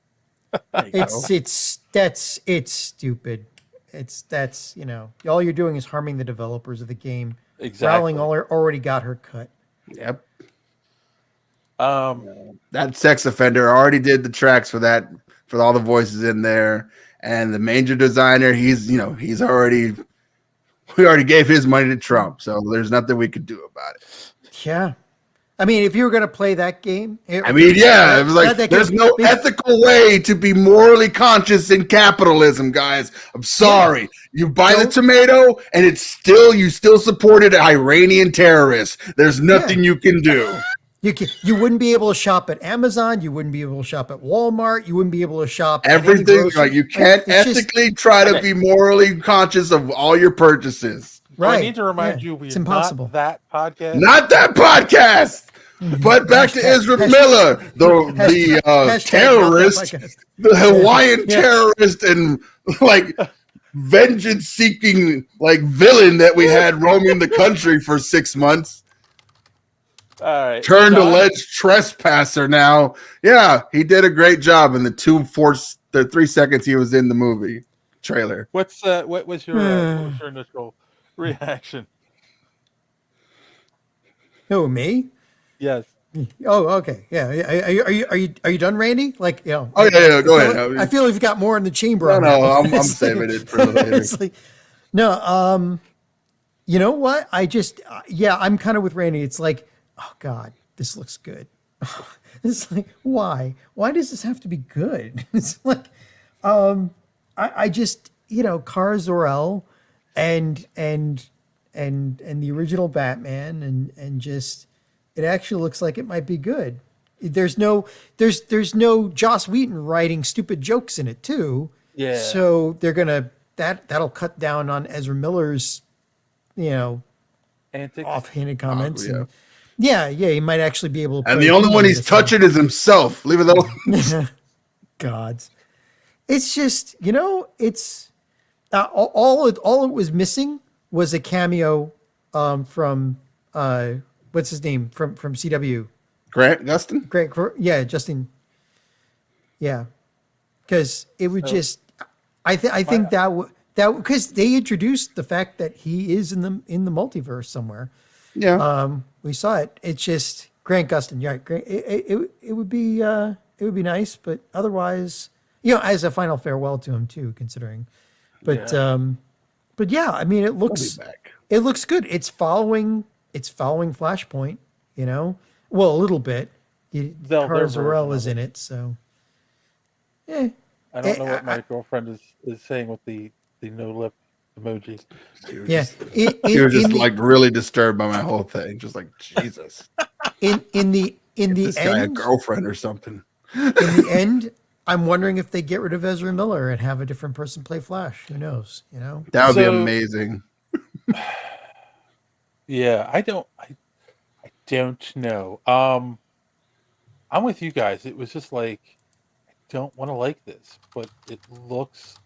It's stupid. That's all you're doing is harming the developers of the game. exactly. Rowling already got her cut. Yep. That sex offender already did the tracks for that, for all the voices in there. And the major designer, we already gave his money to Trump. So there's nothing we could do about it. Yeah. I mean, if you were going to play that game, it was like, there's no ethical way to be morally conscious in capitalism, guys. I'm sorry. Yeah. You buy the tomato and you still supported Iranian terrorists. There's nothing you can do. You wouldn't be able to shop at Amazon. You wouldn't be able to shop at Walmart. You wouldn't be able to shop everything. Like you can't ethically try to be morally conscious of all your purchases. Right. I need to remind you, it's impossible. Not that podcast. Not that podcast. But back to Ezra Miller, the terrorist, the Hawaiian terrorist, and like vengeance-seeking like villain that we had roaming the country for 6 months. All right, turned alleged trespasser. Now, yeah, he did a great job in the 3 seconds he was in the movie trailer. What was your initial reaction? Who, me? Yes. Oh, okay. Yeah. Are you done, Randy? Like, Oh yeah. Go ahead. I feel like you've got more in the chamber. No, I'm saving it for later. No. You know what? I'm kind of with Randy. It's like, oh God, this looks good. It's like, why? Why does this have to be good? It's like, I just, Kara Zor-El and the original Batman and just. It actually looks like it might be good. There's no Joss Whedon writing stupid jokes in it too. Yeah. So they're gonna that'll cut down on Ezra Miller's, offhanded comments. Yeah, he might actually be able to. And the only one he's touching is himself. Leave it alone. Gods. It's just it's all it was missing was a cameo from. What's his name from CW? Grant Gustin? Justin. Yeah, because it would just. I think that because they introduced the fact that he is in the multiverse somewhere. Yeah. We saw it. It's just Grant Gustin. Yeah, it would be nice, but otherwise, as a final farewell to him too, considering. But yeah, I mean, it looks good. It's following Flashpoint, well, a little bit. Kara Zor-El is in it, so. I don't know what my girlfriend is saying with the no lip emoji. He was just like really disturbed by my whole thing, just like Jesus. In the this end, guy a girlfriend or something. In the end, I'm wondering if they get rid of Ezra Miller and have a different person play Flash. Who knows? That would be amazing. Yeah, I don't know. I'm with you guys. It was just like I don't want to like this, but it looks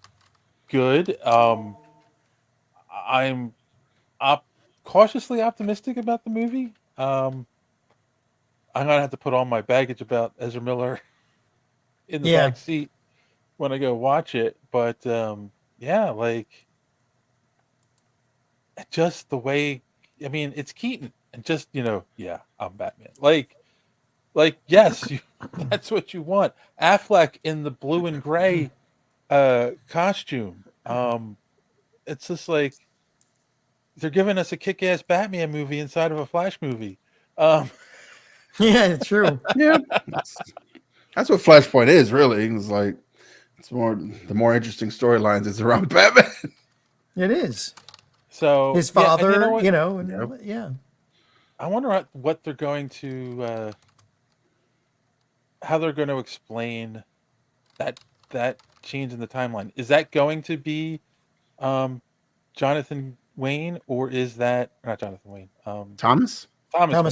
good. I'm cautiously optimistic about the movie. I'm gonna have to put all my baggage about Ezra Miller in the back seat when I go watch it. But yeah, like just the way. I mean, it's Keaton, and just yeah, I'm Batman. Like yes, that's what you want. Affleck in the blue and gray costume. It's just like they're giving us a kick-ass Batman movie inside of a Flash movie. Yeah, true. Yeah, that's what Flashpoint is really. It's like the more interesting storylines is around Batman. It is. So his father, what? yeah. I wonder what they're going to, how they're going to explain that change in the timeline. Is that going to be Jonathan Wayne, or is that not Jonathan Wayne? Thomas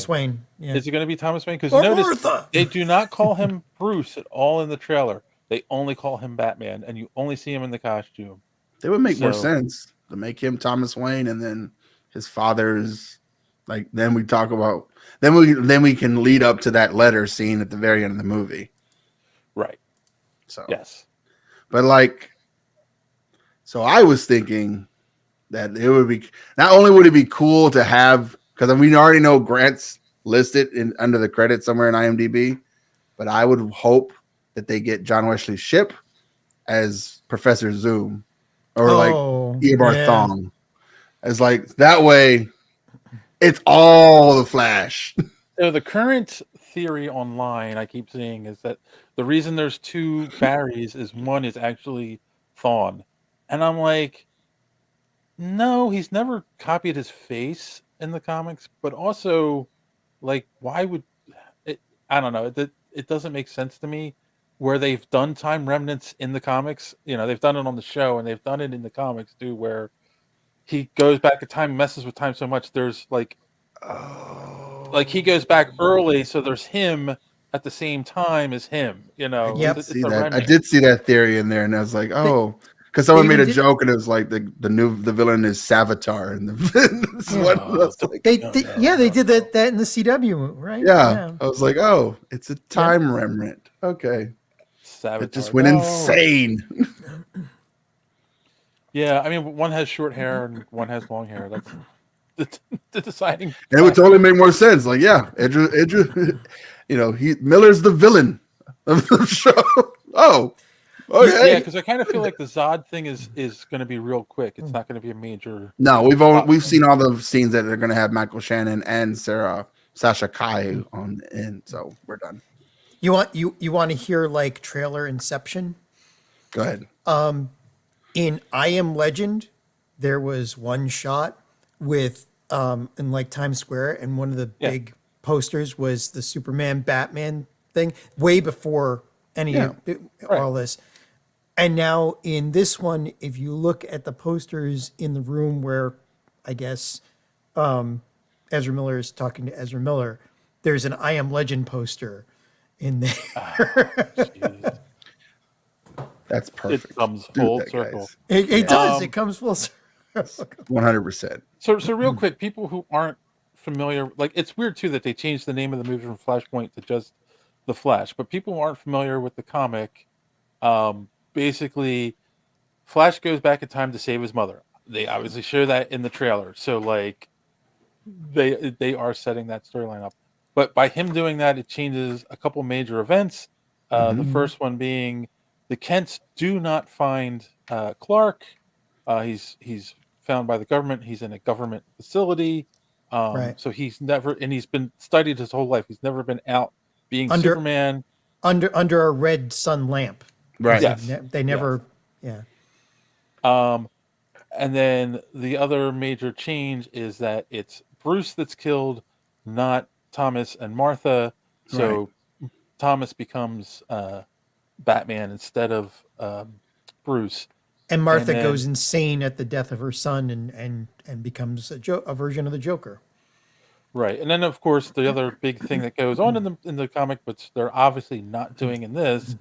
Wayne. Yeah. Is it going to be Thomas Wayne? Because notice they do not call him Bruce at all in the trailer. They only call him Batman, and you only see him in the costume. They would make more sense to make him Thomas Wayne, and then his father's like. Then we talk about then we can lead up to that letter scene at the very end of the movie. Right. So yes, but so I was thinking that it would be not only would it be cool to have, because we already know Grant's listed under the credits somewhere in IMDb, but I would hope that they get John Wesley Shipp as Professor Zoom or Eobard Thawne, as like that way it's all the Flash. So the current theory online I keep seeing is that the reason there's two Barrys is one is actually Thawne, and I'm like, no, he's never copied his face in the comics, but also, like, why would it? I don't know. It doesn't make sense to me where they've done time remnants in the comics. They've done it on the show and they've done it in the comics too, where he goes back in time, messes with time so much. There's like he goes back early, so there's him at the same time as him. Yep. It's a remnant. I did see that theory in there, and I was like, oh. Because someone made a joke, and it was like the villain is Savitar, and they did that in the CW, right? Yeah, I was like, oh, it's a time remnant. Okay, Savitar. It just went insane. Yeah, I mean, one has short hair and one has long hair. That's the deciding. And it would totally make more sense. Like, yeah, Edra, Miller's the villain of the show. Oh. Okay. Yeah, because I kind of feel like the Zod thing is going to be real quick. It's not going to be a major. No, we've seen all the scenes that are going to have Michael Shannon and Sasha Kai on in, so we're done. You want to hear like trailer Inception? Go ahead. In I Am Legend, there was one shot with in like Times Square, and one of the big posters was the Superman Batman thing way before all this. And now in this one, if you look at the posters in the room where I guess Ezra Miller is talking to Ezra Miller, there's an I Am Legend poster in there. That's perfect. It comes full circle. It does. It comes full circle. 100%. So real quick, people who aren't familiar, like, it's weird too that they changed the name of the movie from Flashpoint to just The Flash, but people who aren't familiar with the comic, basically Flash goes back in time to save his mother. They obviously show that in the trailer, so like they are setting that storyline up. But by him doing that, it changes a couple major events. The first one being the Kents do not find Clark. He's found by the government. He's in a government facility. So he's been studied his whole life. He's never been out being Superman. Under a red sun lamp. Right. Yes. They never. Yes. And then the other major change is that it's Bruce that's killed, not Thomas and Martha. So Thomas becomes Batman instead of Bruce. And Martha goes insane at the death of her son and becomes a version of the Joker. Right, and then of course the other big thing that goes on in the comic, but they're obviously not doing in this,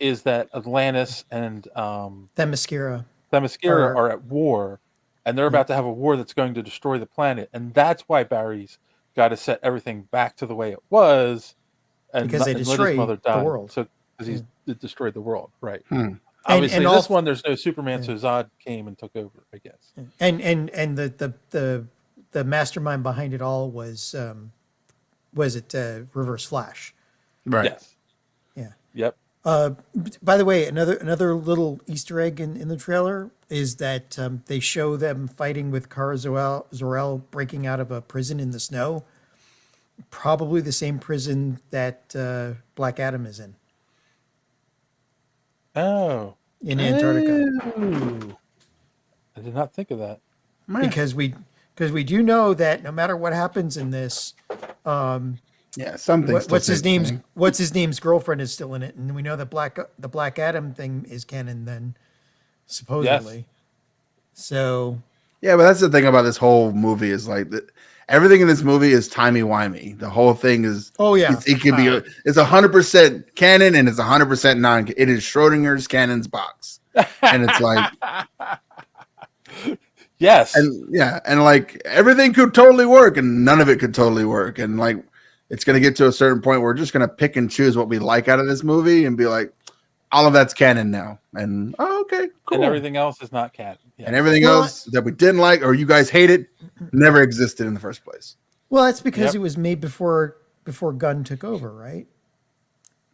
is that Atlantis and Themyscira are at war, and they're about to have a war that's going to destroy the planet, and that's why Barry's got to set everything back to the way it was, and because they and let his destroyed mother die. the world. So because he destroyed the world, right? and Obviously, this also- one there's no Superman, so Zod came and took over, I guess. And the mastermind behind it all was Reverse Flash. Right. Yes. Yeah. Yep. By the way, another little Easter egg in the trailer is that they show them fighting with Kara Zor-El breaking out of a prison in the snow. Probably the same prison that Black Adam is in. Oh. In Antarctica. Ooh. I did not think of that. Because we do know that no matter what happens in this, something. What's his name's girlfriend is still in it, and we know that the Black Adam thing is canon then, supposedly. Yes. So Yeah, but that's the thing about this whole movie is like everything in this movie is timey-wimey. The whole thing is it could be it's 100% canon and it's 100% non. It is Schrodinger's canon's box, and it's like yes, and like everything could totally work and none of it could totally work, and like it's gonna get to a certain point where we're just gonna pick and choose what we like out of this movie and be like, all of that's canon now, and okay, cool. And everything else is not canon. Yeah. And everything else that we didn't like or you guys hated never existed in the first place. well, that's because it was made before Gunn took over, right?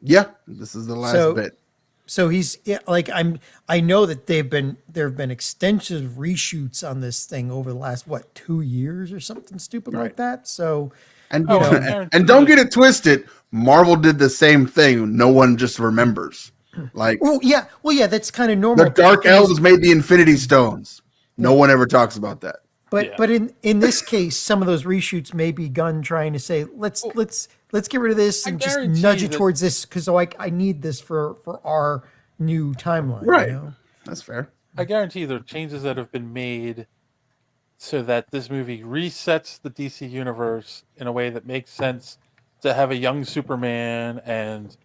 Yeah, this is the last bit. So he's I know that there have been extensive reshoots on this thing over the last 2 years or something stupid like that. So and don't get it twisted, Marvel did the same thing. No one just remembers. Like well, yeah, that's kind of normal. The Dark Elves made the Infinity Stones. No one ever talks about that. But in this case, some of those reshoots may be Gunn trying to say, let's get rid of this and just nudge it towards this because I need this for our new timeline. Right. You know? That's fair. I guarantee there are changes that have been made so that this movie resets the DC universe in a way that makes sense to have a young Superman and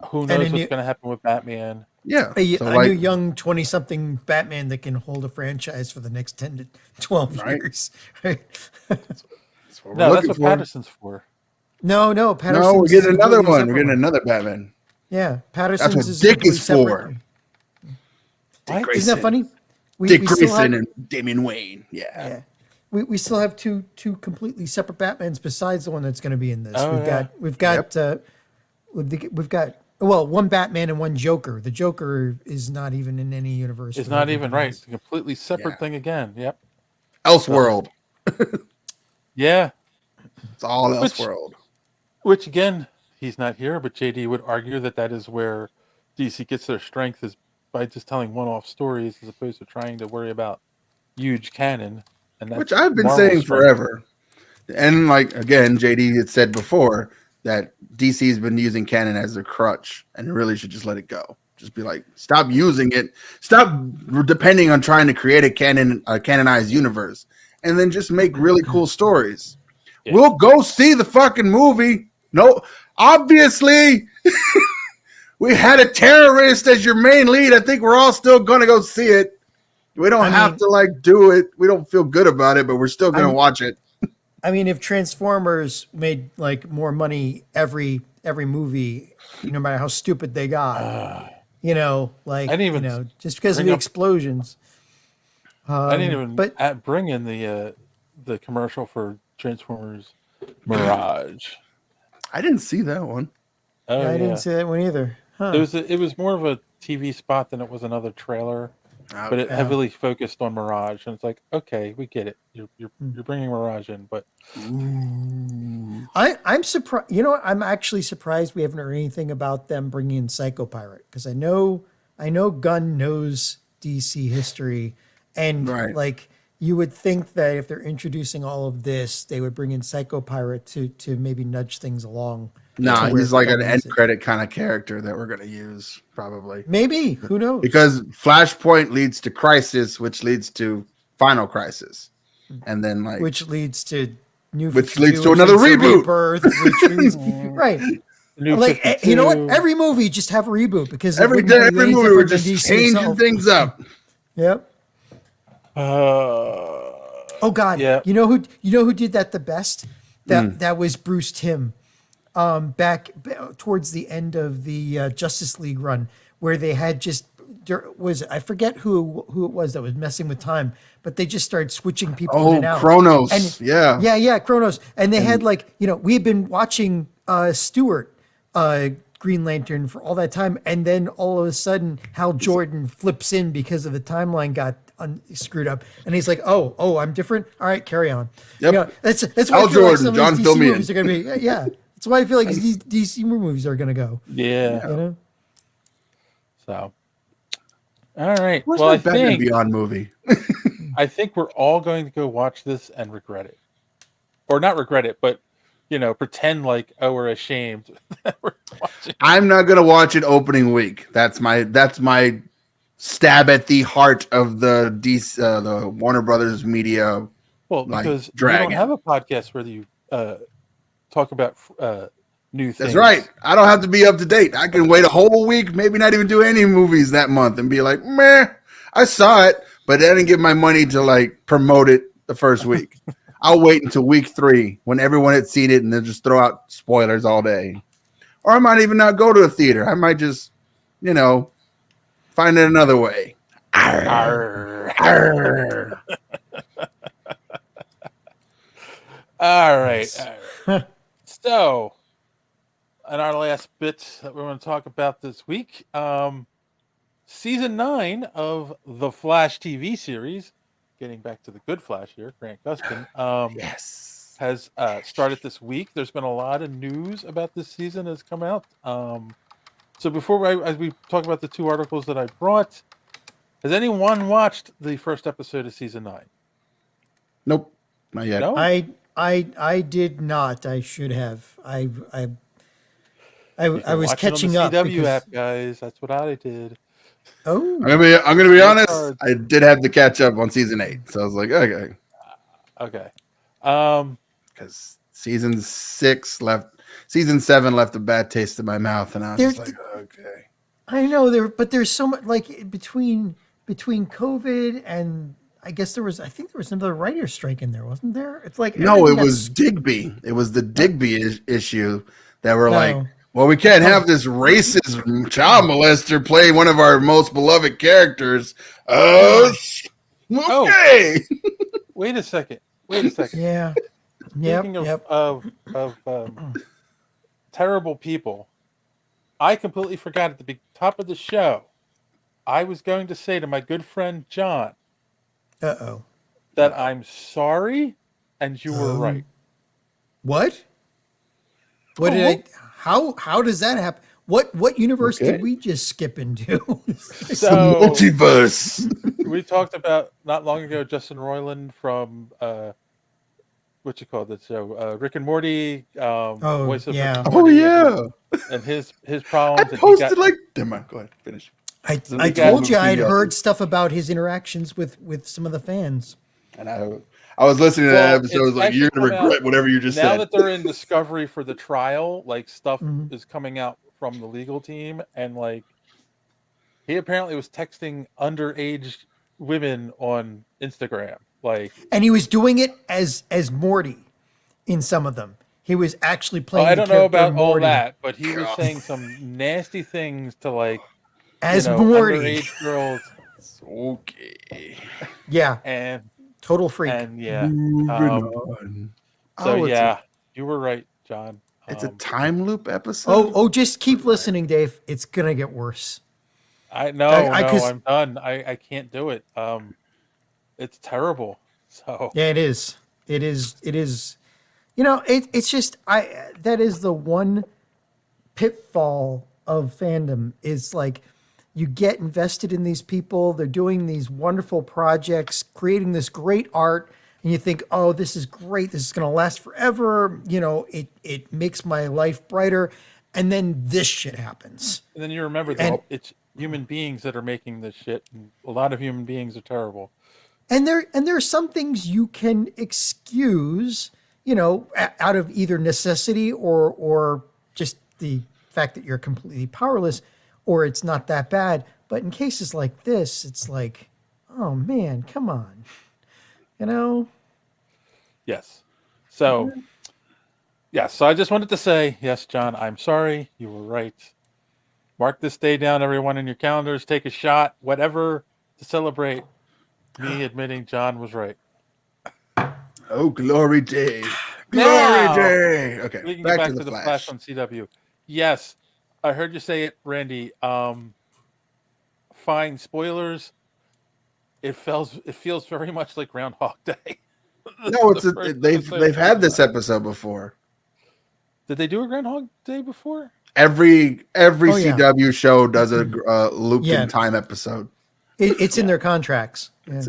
who knows what's going to happen with Batman. Yeah. A new young 20-something Batman that can hold a franchise for the next 10 to 12 years. Right? That's what Patterson's for. No, Patterson's. No, we're getting another one. We're getting another Batman. Yeah, Patterson's That's what is Dick is for. Isn't that funny? Dick Grayson and Damian Wayne. Yeah. We still have two completely separate Batmans besides the one that's going to be in this. We've got one Batman and one Joker. The Joker is not even in any universe. It's not even right. It's a completely separate thing again. Yep. Elseworld. Yeah. It's all Elseworld. Which again, he's not here, but JD would argue that is where DC gets their strength is by just telling one-off stories as opposed to trying to worry about huge canon. And that's which I've been Marvel's saying strength. forever. And like again, JD had said before that DC's been using canon as a crutch and really should just let it go. Just be like, stop using it. Stop depending on trying to create a canonized universe, and then just make really cool stories. Yeah. We'll go see the fucking movie. No, obviously, we had a terrorist as your main lead. I think we're all still going to go see it. We don't have to do it. We don't feel good about it, but we're still going to watch it. I mean, if Transformers made more money every movie, no matter how stupid they got, just because of the explosions. I didn't even bring in the commercial for Transformers Mirage. I didn't see that one. Oh, I didn't see that one either. Huh. It was more of a TV spot than it was another trailer. But it heavily focused on Mirage, and it's like, okay, we get it. You're bringing Mirage in, but I'm surprised. I'm actually surprised we haven't heard anything about them bringing in Psycho Pirate because I know Gunn knows DC history, and you would think that if they're introducing all of this, they would bring in Psycho Pirate to maybe nudge things along. Nah, he's like an end credit kind of character that we're going to use, probably. Maybe. Who knows? Because Flashpoint leads to Crisis, which leads to Final Crisis. And then, which leads to New Which leads 52, to another which leads reboot. Rebirth, which leads- right. New Like 52. you know what? Every movie just have a reboot because it Every wouldn't be every any movie we're different than just DC changing itself. things up. Yep. Oh God. Yeah. You know who did that the best? That was Bruce Timm. Back towards the end of the Justice League run, where they had I forget who it was that was messing with time, but they just started switching people in and out. Kronos. And yeah, Kronos. And they had we had been watching Stewart, Green Lantern for all that time, and then all of a sudden Hal Jordan flips in because of the timeline got screwed up, and he's like, "Oh, I'm different. All right, carry on." Yep. You know, that's why Hal I feel like Jordan, some John of these DC Filmian. movies are gonna be. Yeah, that's why I feel like these DC movies are gonna go. Yeah. You know. So. All right. Where's well, my I Batman think Beyond movie? I think we're all going to go watch this and regret it, or not regret it, but pretend like we're ashamed that we're watching. I'm not gonna watch it opening week. That's my stab at the heart of the the Warner Brothers media. Well, because you dragon. don't have a podcast where you talk about new things. That's right. I don't have to be up to date. I can wait a whole week, maybe not even do any movies that month, and be like, meh, I saw it, but I didn't give my money to promote it the first week. I'll wait until week 3 when everyone had seen it, and then just throw out spoilers all day. Or I might even not go to a theater. I might just, find it another way. Arr. Arr. All right. So, in our last bit that we're going to talk about this week, season 9 of the Flash TV series, getting back to the good Flash here, Grant Gustin, yes, has started this week. There's been a lot of news about this season that's come out. So as we talk about the 2 articles that I brought, has anyone watched the first episode of season 9? Nope, not yet. No? I did not. I should have. I was Watch it catching on up. the CW because- app, guys. That's what I did. Oh, I'm gonna be honest. hard. I did have to catch up on season 8, so I was like, okay, Okay. because season 7 left a bad taste in my mouth, and I was just like, okay. I know there's so much between COVID and I guess I think there was another writer's strike in there, wasn't there? It's like No, everything it was that's- Digby. It was the Digby issue that were No. like, well, we can't have this racist child molester play one of our most beloved characters. Okay. Wait a second. Yeah. Speaking Yep. of terrible people, I completely forgot at the top of the show. I was going to say to my good friend John Uh-oh. that I'm sorry, and you were right. What? What did I? How does that happen? What universe Okay. did we just skip into? The multiverse. We talked about not long ago Justin Roiland from what you call that show, Rick and Morty. Voice of yeah. Rick and Oh Morty yeah. and his I problems. and he posted got- never mind. Go ahead, finish. I got told you moved I had me up. heard stuff about his interactions with some of the fans. And I was listening to that episode. I was it's like, you're actually gonna come regret out- whatever you just now said. that they're in discovery for the trial, stuff Mhm. is coming out from the legal team, and he apparently was texting underage women on Instagram. And he was doing it as Morty in some of them. He was actually playing. I the don't know character about all Morty that, but he was saying some nasty things to as Morty. underage girls, Okay. Yeah, and total freak. yeah. Moving Um, on. So it's yeah, you were right, John. It's a time loop episode. Oh, just keep listening, Dave. It's gonna get worse. I know. I- No, 'cause- I'm done. I can't do it. It's terrible. So Yeah, it is. It is. It's just that is the one pitfall of fandom is you get invested in these people, they're doing these wonderful projects, creating this great art, and you think, oh, this is great, this is going to last forever, it makes my life brighter, and then this shit happens. And then you remember that it's human beings that are making this shit, and a lot of human beings are terrible. And there are some things you can excuse, out of either necessity or just the fact that you're completely powerless, or it's not that bad. But in cases like this, it's like, oh man, come on, Yes. So, yes. So I just wanted to say, yes, John, I'm sorry. You were right. Mark this day down, everyone, in your calendars. Take a shot, whatever, to celebrate me admitting John was right. Oh, glory day. Now, Glory day. Okay, we can get back to the Flash. Flash on CW. Yes, I heard you say it, Randy. Fine, spoilers. It feels very much like Groundhog Day. No, they've had this episode before. Did they do a Groundhog Day before? Every yeah. CW show does a looped Yeah. in time episode. It's in their contracts. Yeah.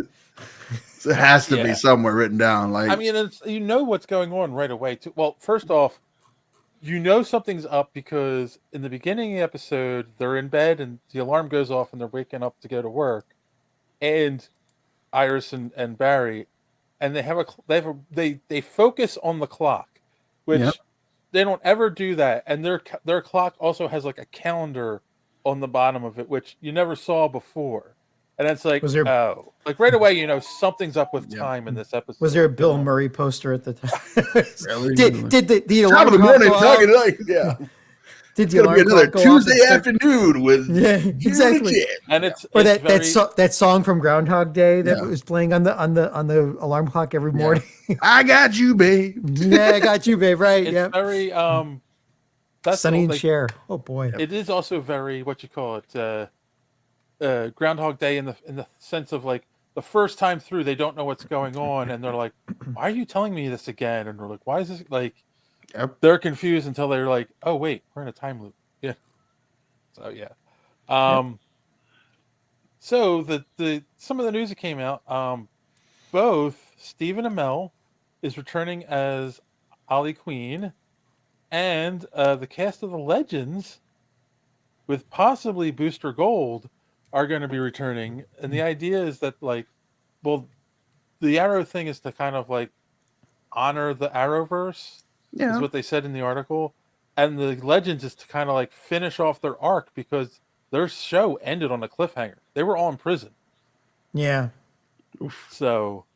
So it has to be somewhere written down. Like, I mean, it's, what's going on right away. Too. Well, first off, something's up because in the beginning of the episode, they're in bed and the alarm goes off and they're waking up to go to work, and Iris and Barry, and they focus on the clock, which they don't ever do that, and their clock also has like a calendar on the bottom of it, which you never saw before. And it's like, like right away, something's up with time in this episode. Was there a Bill Murray poster at the time? Really? did the top alarm of the clock morning, go off? talking like, Did it's gonna be another Tuesday afternoon with exactly. And it's that song from Groundhog Day that was playing on the alarm clock every morning. I got you, babe. Yeah, I got you, babe. Right? It's very that's Sonny and like, Cher. Oh boy. It is also very Groundhog Day in the sense of like the first time through they don't know what's going on and they're like, why are you telling me this again? And we're like, why is this like? They're confused until they're like, oh wait, we're in a time loop. Yeah. So yeah. So the some of the news that came out, both Stephen Amell is returning as Ollie Queen, and the cast of the Legends, with possibly Booster Gold, are going to be returning. And the idea is that the Arrow thing is to kind of like honor the Arrowverse. Yeah. Is what they said in the article. And the Legends is to kind of like finish off their arc because their show ended on a cliffhanger. They were all in prison. Yeah. So,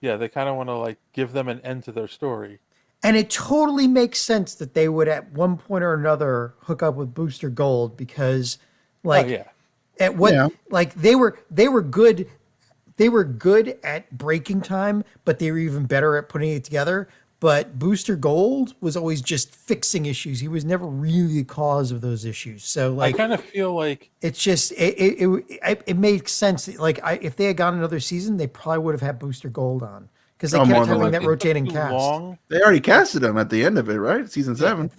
yeah, they kind of want to like give them an end to their story. And it totally makes sense that they would at one point or another hook up with Booster Gold because like like they were good. They were good at breaking time, but they were even better at putting it together. But Booster Gold was always just fixing issues. He was never really the cause of those issues. So, like, I kind of feel like it's just it made sense. Like, if they had gone another season, they probably would have had Booster Gold on because they kept having that rotating cast. They already casted him at the end of it, right? Season 7. I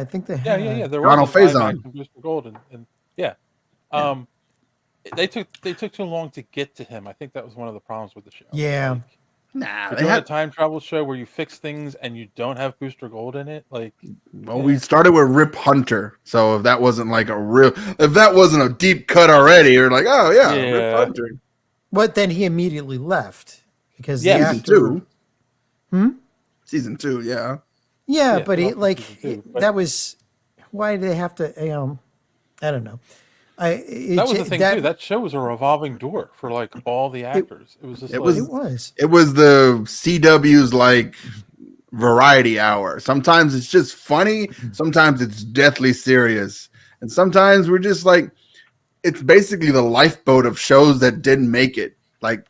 think they had. Yeah. There Ronald was a Faison. Booster Gold, and yeah. They took too long to get to him. I think that was one of the problems with the show. Yeah. Like, they had a time travel show where you fix things and you don't have Booster Gold in it. Like, we started with Rip Hunter, so if that wasn't like if that wasn't a deep cut already, you're like, oh yeah. Rip Hunter. But then he immediately left because season 2. Season 2, yeah. Yeah, but that was why do they have to? I don't know. That was the thing too. That show was a revolving door for like all the actors. It was just it like, was the CW's like variety hour. Sometimes it's just funny, sometimes it's deathly serious, and sometimes we're just like, it's basically the lifeboat of shows that didn't make it. Like,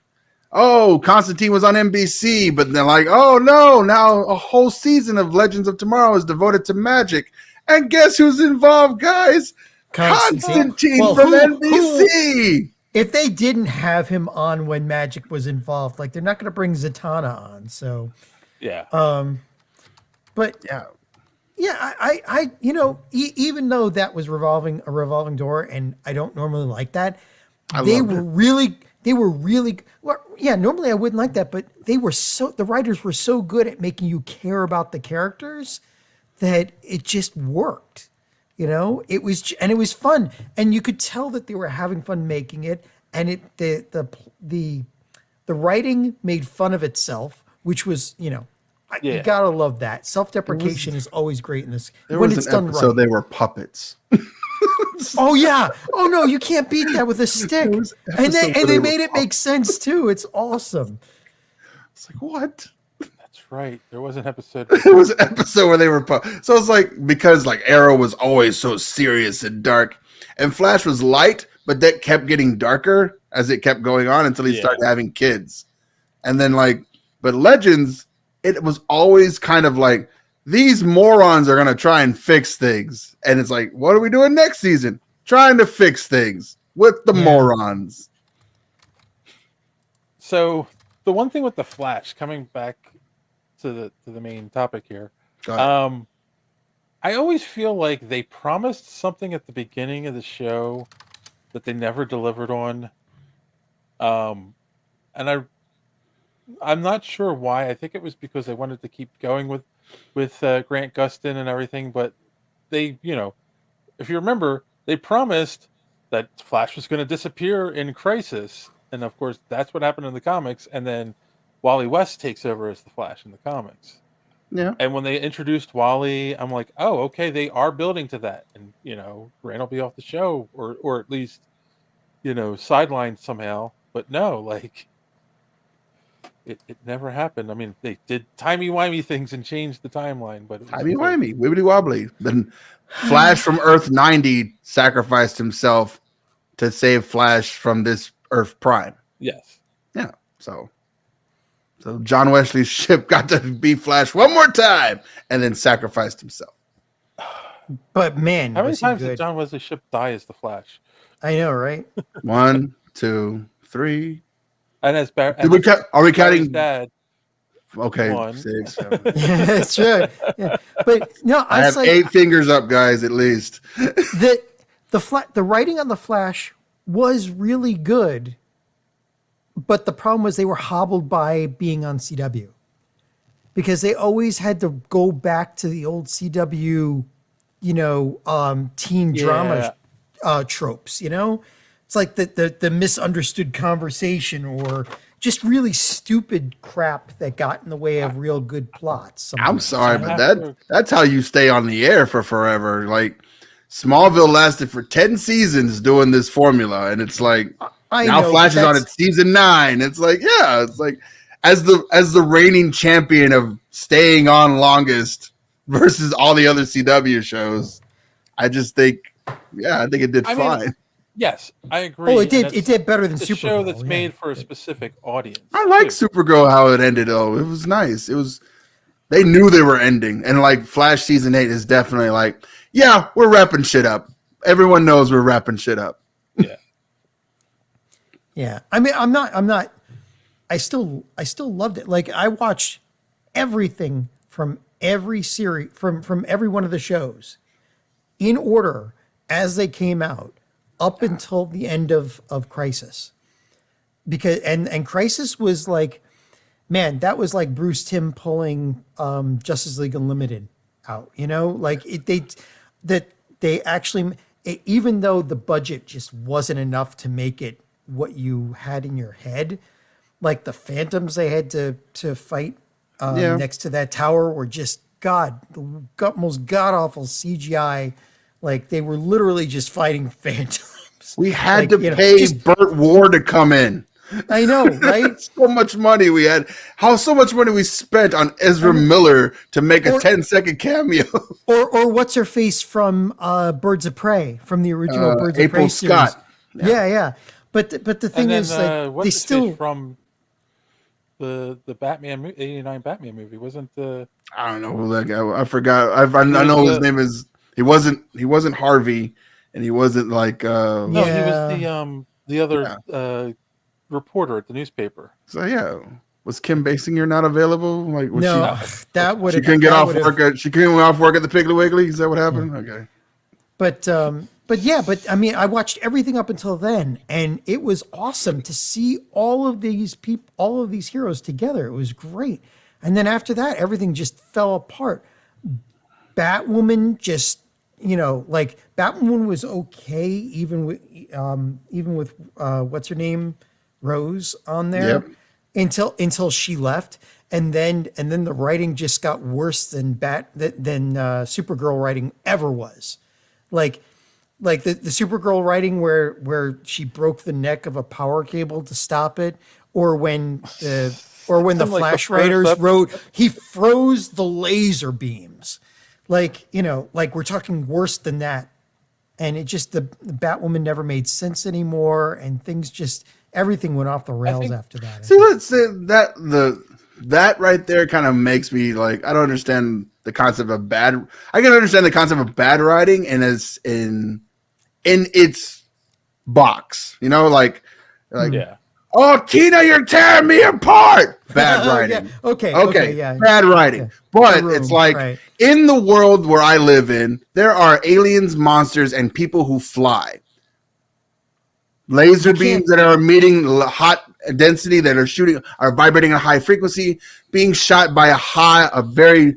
oh, Constantine was on NBC, but they're like, oh no, now a whole season of Legends of Tomorrow is devoted to magic, and guess who's involved, guys? Constantine from NBC. If they didn't have him on when Magic was involved, like they're not going to bring Zatanna on. So, yeah. But I even though that was a revolving door, and I don't normally like that, they were really well. Yeah, normally I wouldn't like that, but the writers were so good at making you care about the characters that it just worked. It was fun, and you could tell that they were having fun making it, and the writing made fun of itself, which was, You gotta love that. Self-deprecation is always great in this There when was it's an done episode right. they were puppets. Oh yeah. Oh no, you can't beat that with a stick. And episodes where they were made it make sense too. It's awesome. It's like, what? That's right. There was an episode. There was an episode where they were so it's like, because like Arrow was always so serious and dark, and Flash was light, but that kept getting darker as it kept going on until he started having kids. And then but Legends, it was always kind of like, these morons are gonna try and fix things. And it's like, what are we doing next season? Trying to fix things with the morons. So the one thing with the Flash, coming back to the main topic here, I always feel like they promised something at the beginning of the show that they never delivered on. And I'm not sure why. I think it was because they wanted to keep going with Grant Gustin and everything, but they, if you remember, they promised that Flash was going to disappear in Crisis, and of course that's what happened in the comics. And then Wally West takes over as the Flash in the comics. Yeah. And when they introduced Wally, I'm like, oh, okay, they are building to that, and Grant will be off the show, or at least sidelined somehow. But no, it never happened. I mean, they did timey-wimey things and changed the timeline, but Timey-wimey, wibbly-wobbly. Then Flash from Earth 90 sacrificed himself to save Flash from this Earth Prime. Yes. Yeah. So John Wesley's ship got to be Flash one more time and then sacrificed himself. But man, how many was he times good. did John Wesley's ship die as the Flash? I know, right? 1, 2, 3. And as are we counting Dad? Okay, 1. 6. Yeah, that's true. Yeah. But no, I have 8 fingers up, guys, at least. the writing on the Flash was really good, but the problem was they were hobbled by being on CW, because they always had to go back to the old CW, teen drama tropes. It's like the misunderstood conversation, or just really stupid crap that got in the way of real good plots. I'm sorry, but that's how you stay on the air for forever. Like, Smallville lasted for 10 seasons doing this formula, and it's like now Flash is on its season 9. It's like, it's like as the reigning champion of staying on longest versus all the other CW shows. I just think, I think it did fine. Yes, I agree. Oh, it did. It did better than Supergirl. Supergirl. Show that's made for a specific audience. I like Supergirl how it ended. Though it was nice. They knew they were ending, and like Flash season 8 is definitely like, we're wrapping shit up. Everyone knows we're wrapping shit up. Yeah. Yeah. I mean, I'm not. I still loved it. Like, I watched everything from every series, from every one of the shows in order as they came out, up until the end of Crisis, because and Crisis was like, man, that was like Bruce Timm pulling Justice League Unlimited out. Like they actually, even though the budget just wasn't enough to make it what you had in your head, like the Phantoms they had to fight next to that tower were just the most god awful CGI. Like, they were literally just fighting Phantoms. We had to pay Burt Ward to come in. I know, right? So much money we had. So much money we spent on Ezra Miller to make a 10-second cameo. Or what's her face from Birds of Prey, from the original Birds of Prey April series. Scott. Yeah. But the thing is, what's they his still face from the Batman 89 Batman movie wasn't the. I don't know who that guy. I forgot. I know his name is. He wasn't Harvey, and he wasn't like. No, he was the other reporter at the newspaper. So was Kim Basinger not available? Like, that would she couldn't get off work. She couldn't get off work at the Piggly Wiggly. Is that what happened? Okay. But I mean, I watched everything up until then, and it was awesome to see all of these people, all of these heroes together. It was great. And then after that, everything just fell apart. Batwoman just, like, Batwoman was okay, even with what's her name, Rose on there. until she left, and then the writing just got worse than Supergirl writing ever was. Like the Supergirl writing where she broke the neck of a power cable to stop it, or when the Flash writers wrote he froze the laser beams. Like we're talking worse than that. And it just, the Batwoman never made sense anymore, and everything went off the rails after that. See, let's say that right there kind of makes me like, I don't understand the concept of bad. I can understand the concept of bad writing and as in its box, like yeah. Oh, Tina, you're tearing me apart. Bad writing. Yeah. Okay. Yeah. Bad writing. Yeah. But it's like in the world where I live in, there are aliens, monsters, and people who fly. Laser beams that are emitting hot density that are vibrating at a high frequency, being shot by a very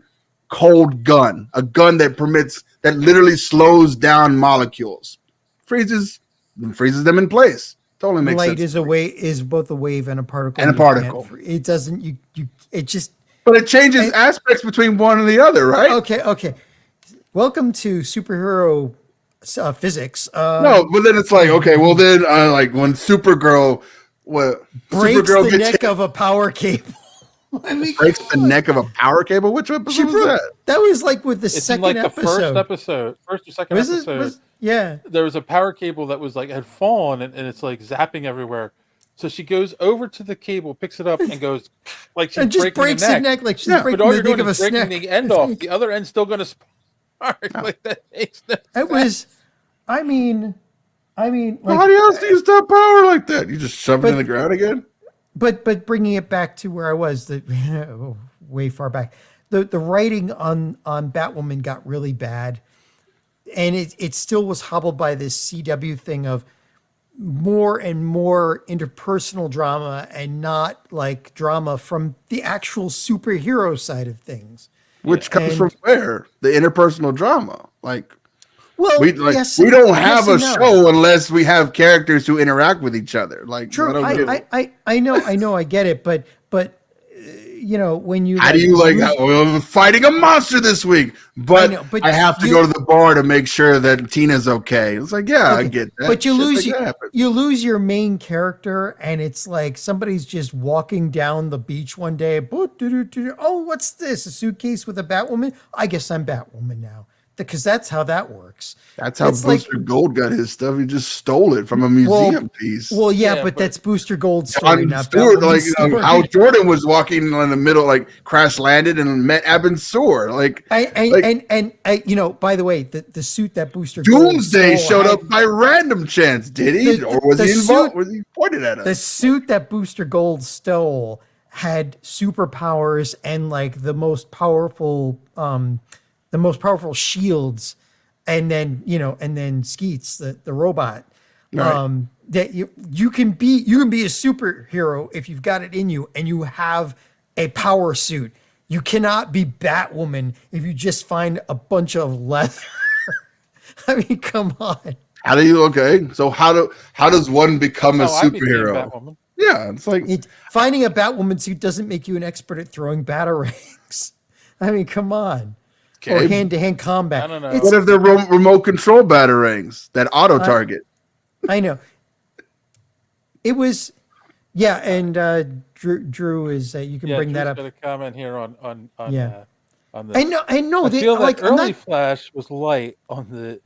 cold gun, a gun that literally slows down molecules, freezes them in place. Totally makes sense. Light is both a wave and a particle. It doesn't. But it changes aspects between one and the other, right? Okay. Welcome to superhero physics. No, but then it's like, okay, well then, like when Supergirl breaks the neck of a power cable. Breaks the neck of a power cable. Which episode was that? That was like with the second episode. First or second episode. Yeah, there was a power cable that was had fallen, and it's like zapping everywhere. So she goes over to the cable, picks it up, and goes like she's just breaks the neck, like she's breaking but all the you're neck doing of a is breaking snack. the end off. The other end's still going to spark. Like that makes no sense. It was. I mean, like, how else do you stop power like that? You just shove it in the ground again. But bringing it back to where I was, way far back, the writing on Batwoman got really bad. And it still was hobbled by this CW thing of more and more interpersonal drama and not like drama from the actual superhero side of things. Which comes from where? The interpersonal drama. Well, we don't have a show unless we have characters who interact with each other. True, I know, I get it, but when you we're fighting a monster this week, but I have to go to the bar to make sure that Tina's okay. It's like, I get that. But you lose your main character, and it's like somebody's just walking down the beach one day. Oh, what's this? A suitcase with a Batwoman? I guess I'm Batwoman now. Because that's how that works. That's how Booster Gold got his stuff. He just stole it from a museum piece. Well, but that's Booster Gold's story, not Stewart, Hal Jordan was walking in the middle, crash landed and met Abin Sur. By the way, the suit that Booster Doomsday showed up by random chance, did he? Or was he involved? Was he pointed at us? The suit that Booster Gold stole had superpowers and the most powerful shields, and then Skeets, the robot. Right. That you can be a superhero if you've got it in you and you have a power suit. You cannot be Batwoman if you just find a bunch of leather. I mean, come on. So how does one become a superhero? Yeah, it's like finding a Batwoman suit doesn't make you an expert at throwing batarangs. I mean, come on. Or hand-to-hand combat. I don't know. What if they're remote control batarangs that auto target? I know. It was, and Drew is. You can bring that up. Got a comment here on this. I know. I feel that early Flash was light on the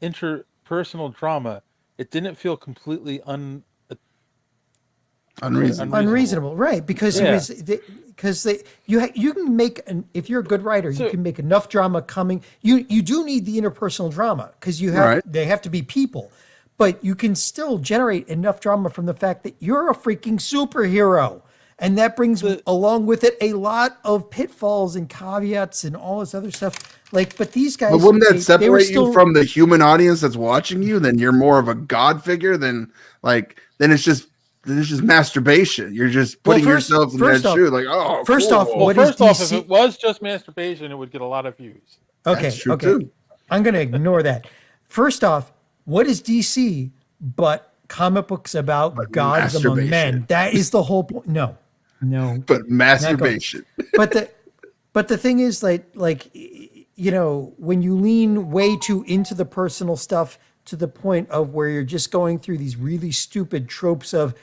interpersonal drama. It didn't feel completely unreasonable, right? Because it was you can make if you're a good writer, you can make enough drama coming. You do need the interpersonal drama because they have to be people, but you can still generate enough drama from the fact that you're a freaking superhero, and that brings along with it a lot of pitfalls and caveats and all this other stuff. But these guys, but wouldn't that separate you from the human audience that's watching you? Then you're more of a god figure than it's just masturbation. You're just putting yourself in that shoe. First off, if it was just masturbation, it would get a lot of views. Okay. Too. I'm going to ignore that. First off, what is DC but comic books about gods among men? That is the whole point. No, No. But masturbation. But the thing is, like you know, when you lean way too into the personal stuff to the point of where you're just going through these really stupid tropes of,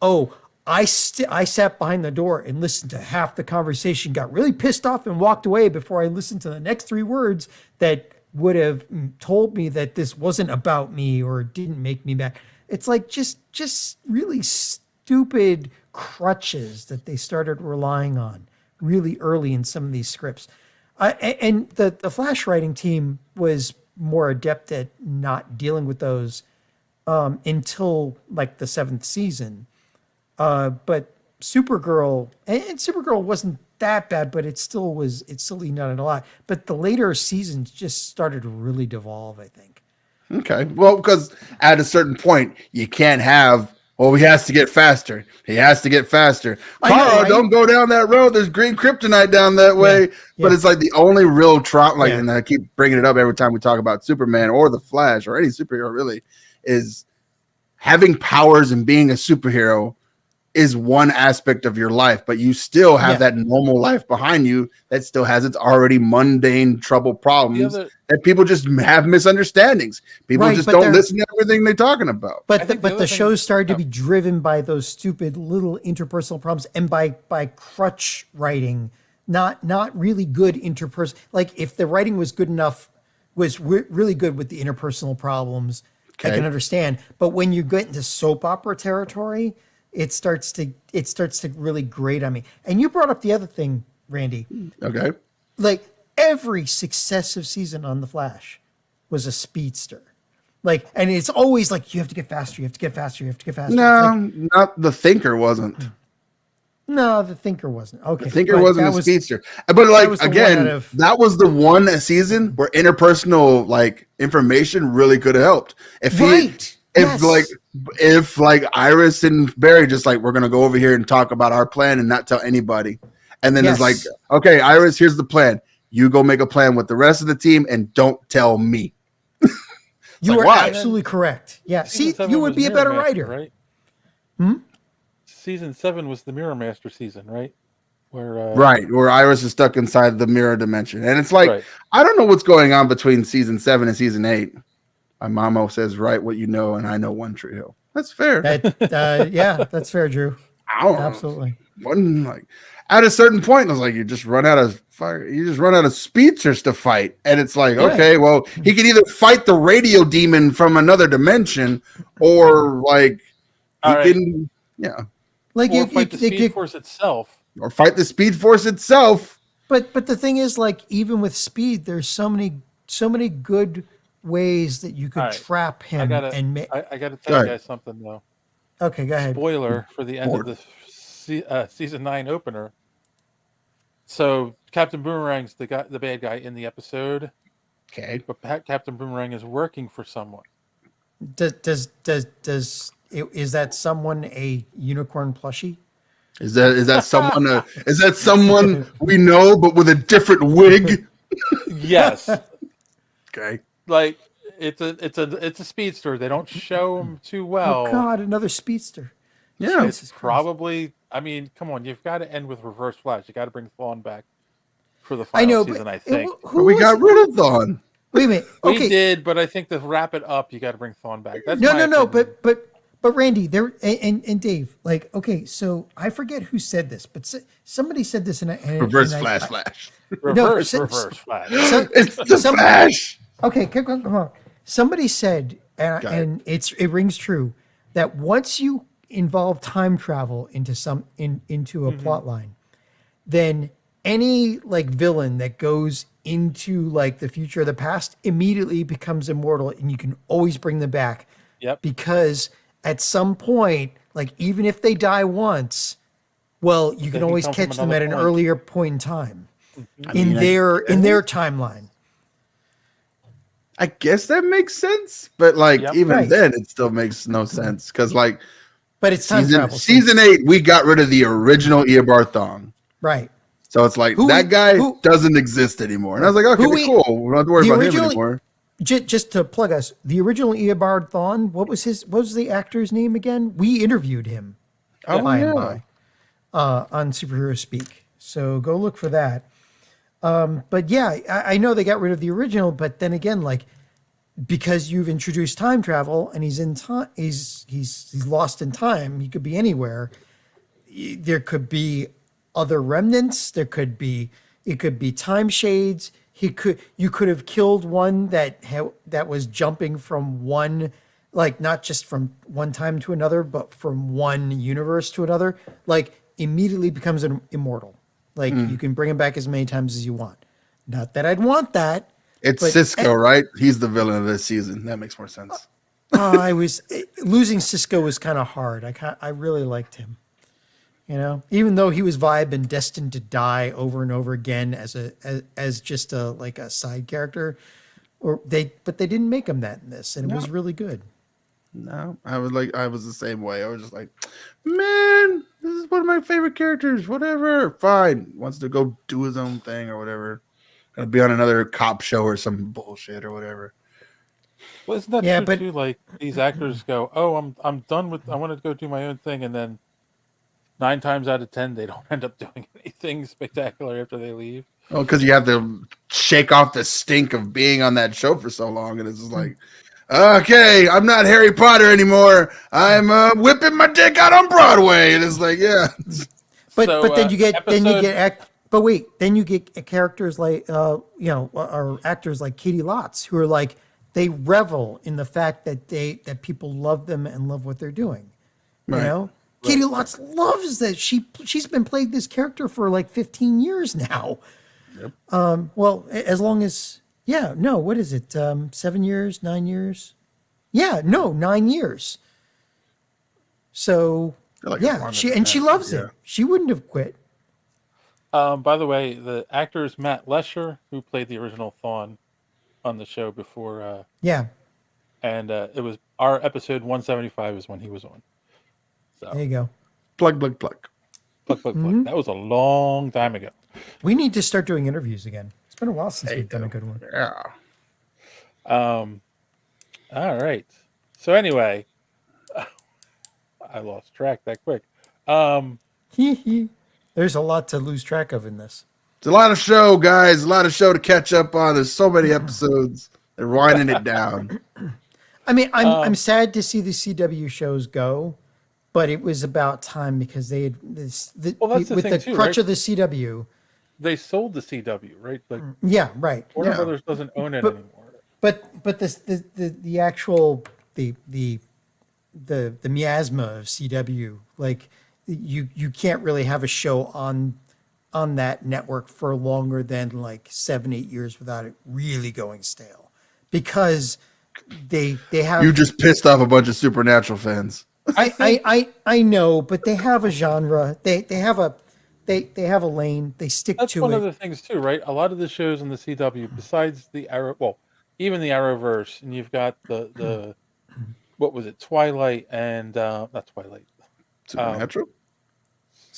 oh, I sat behind the door and listened to half the conversation, got really pissed off and walked away before I listened to the next 3 words that would have told me that this wasn't about me or didn't make me mad. It's like just really stupid crutches that they started relying on really early in some of these scripts. And the Flash writing team was more adept at not dealing with those until like the 7th season. But Supergirl, and Supergirl wasn't that bad, but it still leaned on it a lot. But the later seasons just started to really devolve, I think. Okay. Well, because at a certain point, you can't have, well, he has to get faster. He has to get faster. Kara, right? don't go down that road. There's green kryptonite down that way. But it's like the only real trauma, like, and I keep bringing it up every time we talk about Superman or the Flash or any superhero really, is having powers and being a superhero is one aspect of your life, but you still have that normal life behind you that still has its already mundane trouble problems that people just have misunderstandings. People just don't listen to everything they're talking about. But the shows started to be driven by those stupid little interpersonal problems and by crutch writing, not really good interpersonal. Like if the writing was good enough, was really good with the interpersonal problems, I can understand. But when you get into soap opera territory, it starts to really grate on me. And you brought up the other thing, Randy. Okay. Like every successive season on The Flash was a speedster. Like, and it's always like, you have to get faster, you have to get faster, you have to get faster. No, not the Thinker wasn't. No, the Thinker wasn't. Okay. The Thinker wasn't a speedster. But like, again, that was the one season where interpersonal like information really could have helped. If Iris and Barry just like, we're gonna go over here and talk about our plan and not tell anybody, and then it's like, okay, Iris, here's the plan. You go make a plan with the rest of the team and don't tell me. You are absolutely correct. Yeah, see, you would be a better writer, right? Hmm? Season 7 was the Mirror Master season, right? Where where Iris is stuck inside the mirror dimension, and it's like I don't know what's going on between season 7 and season 8. My mama says, "Write what you know," and I know One Tree Hill. That's fair. Yeah, that's fair, Drew. Absolutely. Like at a certain point, I was like, you just run out of fire. You just run out of speedsters to fight, and it's like, okay, well, he can either fight the radio demon from another dimension, or like he can, like or fight the Speed Force itself, or fight the Speed Force itself. But the thing is, like, even with Speed, there's so many good ways that you could trap him. I gotta tell you guys something though. Okay, go ahead. Spoiler for the end of the season 9 opener. So Captain Boomerang's the bad guy in the episode. Okay, but Captain Boomerang is working for someone. Is that someone a unicorn plushie? Is that someone? Is that someone we know but with a different wig? Yes. Okay. Like it's a speedster. They don't show him too well. Oh God, another speedster. Yeah, Jesus probably. I mean, come on, you've got to end with Reverse Flash. You got to bring Thawne back for the final season. I think we got rid of Thawne. Wait a minute. Okay. We did, but I think to wrap it up, you got to bring Thawne back. That's no. But Randy, there and Dave, like, okay, so I forget who said this, but somebody said this, Reverse Flash. Reverse Flash. It's the Flash. Okay, come on. Somebody said, and it rings true, that once you involve time travel into a plot line, then any like villain that goes into like the future or the past immediately becomes immortal, and you can always bring them back. Yep. Because at some point, like even if they die once, well, you can always catch them at an earlier point in time in their timeline. I guess that makes sense, but like even then, it still makes no sense because like, but it's time travel. Season 8, we got rid of the original Eobard Thawne, right? So it's like that guy doesn't exist anymore, and I was like, okay, cool, we don't have to worry about him anymore. Just to plug us, the original Eobard Thawne, what was the actor's name again? We interviewed him. Oh, on Superhero Speak. So go look for that. But yeah, I know they got rid of the original, but then again, like, because you've introduced time travel and he's in time, he's lost in time. He could be anywhere. There could be other remnants. It could be time shades. You could have killed one that was jumping from one, like not just from one time to another, but from one universe to another. Like immediately becomes an immortal. Like you can bring him back as many times as you want. Not that I'd want that. It's Cisco, right? He's the villain of this season. That makes more sense. Losing Cisco was kind of hard. I really liked him. You know, even though he was vibe and destined to die over and over again as just a side character, but they didn't make him that in this, and it was really good. No, I was the same way. I was just like, man, this is one of my favorite characters. Whatever, fine. Wants to go do his own thing or whatever. Gonna be on another cop show or some bullshit or whatever. Well, isn't that true too? Like these actors go, "Oh, I'm done with. I want to go do my own thing," and then 9 times out of 10, they don't end up doing anything spectacular after they leave. Oh, because you have to shake off the stink of being on that show for so long, and it's just like, okay, I'm not Harry Potter anymore. I'm whipping my dick out on Broadway, and it's like, yeah. But then you get then you get characters like or actors like Katie Lotz who are like, they revel in the fact that people love them and love what they're doing. You know, Katie Lotz loves that she's been playing this character for like 15 years now. Yep. Well, as long as what is it? 7 years, 9 years? 9 years. So she loves it. She wouldn't have quit. By the way, the actor is Matt Lesher, who played the original Thawne on the show before. And it was our episode 175 is when he was on. So there you go. Plug. Mm-hmm. That was a long time ago. We need to start doing interviews again. It's been a while since we've done a good one. Yeah. All right. So anyway, I lost track that quick. There's a lot to lose track of in this. It's a lot of show, guys. A lot of show to catch up on. There's so many episodes. They're winding it down. I mean, I'm sad to see the CW shows go, but it was about time because they had with the crutch of the CW. They sold the CW, right? Like, yeah, right. Warner Brothers doesn't own it anymore. But the actual the miasma of CW, like you can't really have a show on that network for longer than like 7-8 years without it really going stale, because they have. You just pissed off a bunch of Supernatural fans. I know, but they have a genre. They have a lane. They stick to it. That's one of the things too, right? A lot of the shows in the CW, besides the Arrow, even the Arrowverse, and you've got the what was it, Twilight and not Twilight, Supernatural.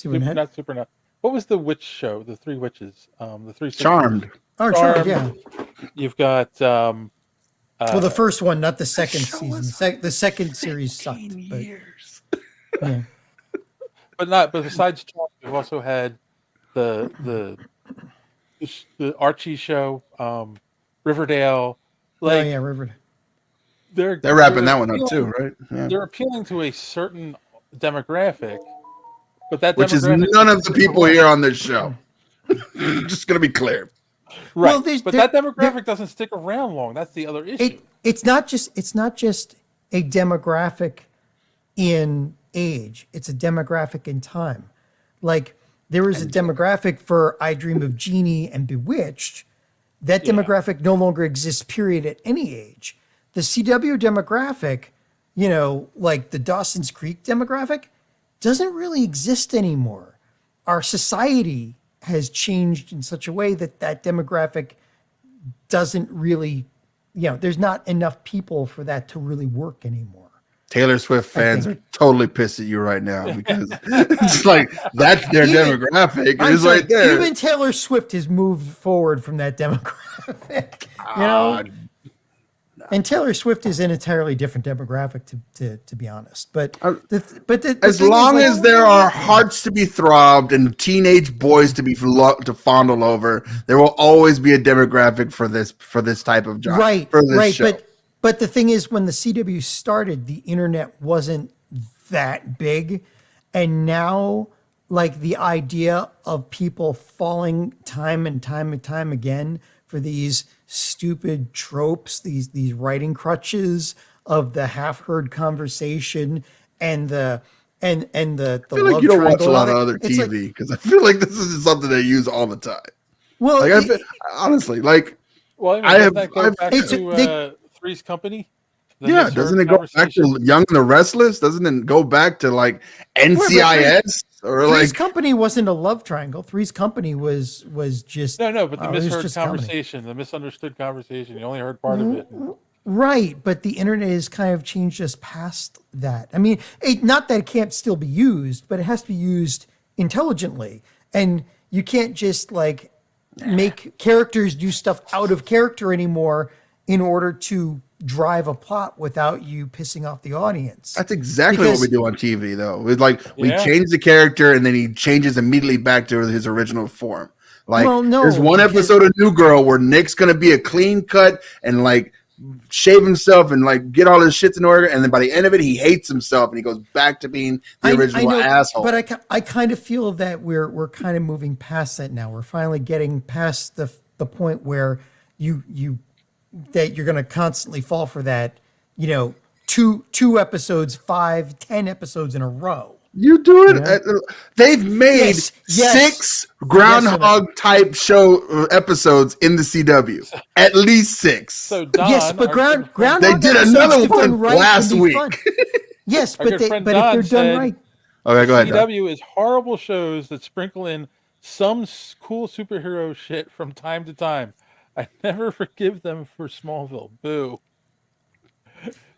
Not Supernatural. What was the witch show? The Three Witches. The Three. Charmed. Oh, Charmed. Yeah. You've got. Well, the first one, not the second season. The second series sucked. But, yeah. But besides Charmed, we've also had the Archie show, Riverdale. Like, Riverdale. They're wrapping that one up too, right? Yeah. They're appealing to a certain demographic, but that which is none of the people here on this show. Just gonna be clear, right? Well, but that demographic doesn't stick around long. That's the other issue. It's not just a demographic in age. It's a demographic in time. Like there is a demographic for I Dream of Jeannie and Bewitched. That demographic no longer exists, period, at any age. The CW demographic, like the Dawson's Creek demographic, doesn't really exist anymore. Our society has changed in such a way that demographic doesn't really, there's not enough people for that to really work anymore. Taylor Swift fans are totally pissed at you right now because it's like that's their demographic. It's right there. Even Taylor Swift has moved forward from that demographic. And Taylor Swift is an entirely different demographic, to be honest. But the As thing is, long like, as there are hearts to be throbbed and teenage boys to be to fondle over, there will always be a demographic for this type of job. right, For this right. show. But the thing is, when the CW started, the internet wasn't that big, and now, like, the idea of people falling time and time and time again for these stupid tropes, these writing crutches of the half-heard conversation and the I feel love like you don't watch a triangle lot on of it. other It's like, TV because I feel like this is something they use all the time. well, Like, honestly, like, Well, I mean, I doesn't have- that go I've- back It's- to they- Three's Company? The yeah, misheard doesn't it go back conversation? to Young and the Restless? Doesn't it go back to like NCIS or Three's like? Company wasn't a love triangle. Three's Company was just No, but the it was misheard just comedy. conversation, the misunderstood conversation. You only heard part of it. Right, but the internet has kind of changed us past that. I mean, not that it can't still be used, but it has to be used intelligently. And you can't just like make characters do stuff out of character anymore in order to drive a plot without you pissing off the audience. That's exactly Because- what we do on TV, though. It's like we Yeah. change the character and then he changes immediately back to his original form. Like, Well, no, there's one because- episode of New Girl where Nick's gonna be a clean cut and like shave himself and like get all his shits in order, and then by the end of it, he hates himself and he goes back to being the original asshole. But I kind of feel that we're kind of moving past that now. We're finally getting past the point where that you're going to constantly fall for that, two episodes, 5, 10 episodes in a row. You do it. They've made Yes. 6 Groundhog type show episodes in the CW. At least 6. So Don, Yes, but our good friend- They Groundhog did episodes, another if done one right, last can be week. fun. Yes, Our but good if friend they're Don done said- right. Okay, go ahead. Doc. CW is horrible shows that sprinkle in some cool superhero shit from time to time. I never forgive them for Smallville. Boo.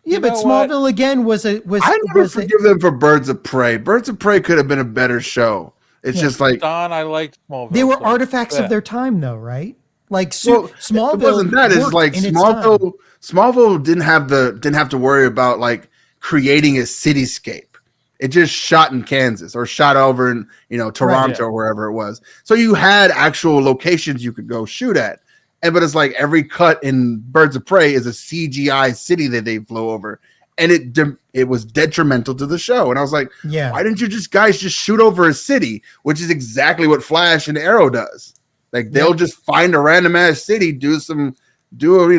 Yeah, but know what? Smallville again was I never forgive them for Birds of Prey. Birds of Prey could have been a better show. It's just like Don, I liked Smallville. they were so artifacts yeah. of their time, though, right? Like Smallville. It wasn't that. It's worked like in its time. Smallville didn't have to worry about like creating a cityscape. It just shot in Kansas or shot over in Toronto or wherever it was. So you had actual locations you could go shoot at. But it's like every cut in Birds of Prey is a CGI city that they flew over, and it was detrimental to the show. And I was like, Yeah. why didn't you just shoot over a city? Which is exactly what Flash and Arrow does. Like they'll just find a random ass city, do some Well, they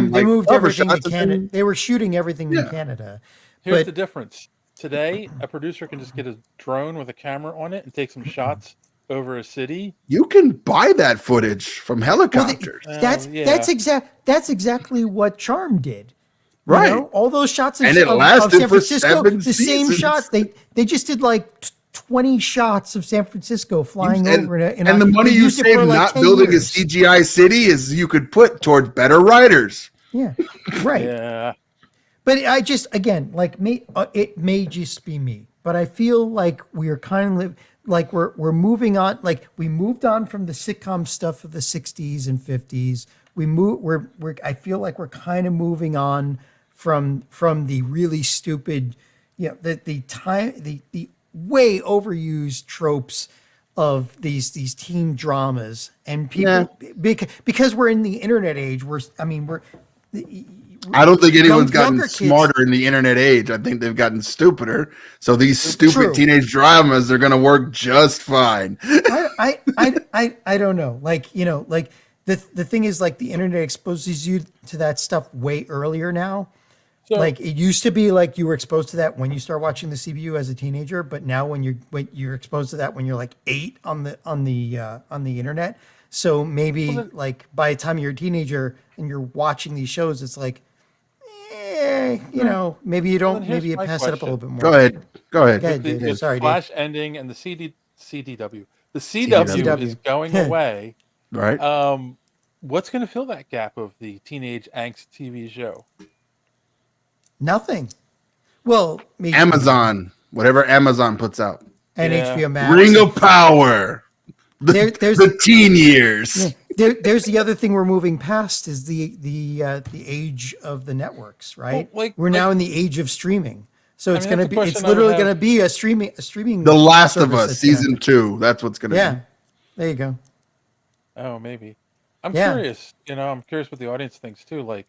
like, moved cover everything to shots and Canada. then- They were shooting everything in Canada. Here's But the difference. Today, a producer can just get a drone with a camera on it and take some shots over a city. You can buy that footage from helicopters. that's exactly what Charm did. Right. All those shots of, And it of lasted San for Francisco, 7 the same seasons. shots. They just did like 20 shots of San Francisco flying And- over. and the money they you used it save for, like, not 10 building years. a CGI city is you could put towards better writers. Yeah, right. Yeah. But I just, again, like it may just be me, but I feel like we are kind of like we're moving on. Like we moved on from the sitcom stuff of the 60s and 50s. I feel like we're kind of moving on from the really stupid, the way overused tropes of these team dramas and people because we're in the internet age. I don't think anyone's gotten younger kids- smarter in the internet age. I think they've gotten stupider. So these stupid True. teenage dramas are going to work just fine. I don't know. Like, the thing is, like, the internet exposes you to that stuff way earlier now. So- Like it used to be like you were exposed to that when you start watching the CBU as a teenager, but now when you're exposed to that when you're like 8 on the internet. So maybe like by the time you're a teenager and you're watching these shows, it's like, maybe you don't, Well, then maybe you here's my pass it up a little bit more. Go ahead. Go ahead, With Dave. Sorry, Dave. Flash ending and the CW. The CW is going away. Right. What's going to fill that gap of the teenage angst TV show? Nothing. Well, maybe Amazon, whatever Amazon puts out. and Yeah. HBO Max. Ring of Power. There's The teen years. there's the other thing we're moving past is the age of the networks, right? Well, we're now in the age of streaming. So it's mean, going to that's a be, it's question I would literally have. going to be a streaming. The Last of service Us that's gonna- season 2. That's what's going to Yeah, be. there you go. Oh, maybe. I'm Yeah. curious. I'm curious what the audience thinks too. Like,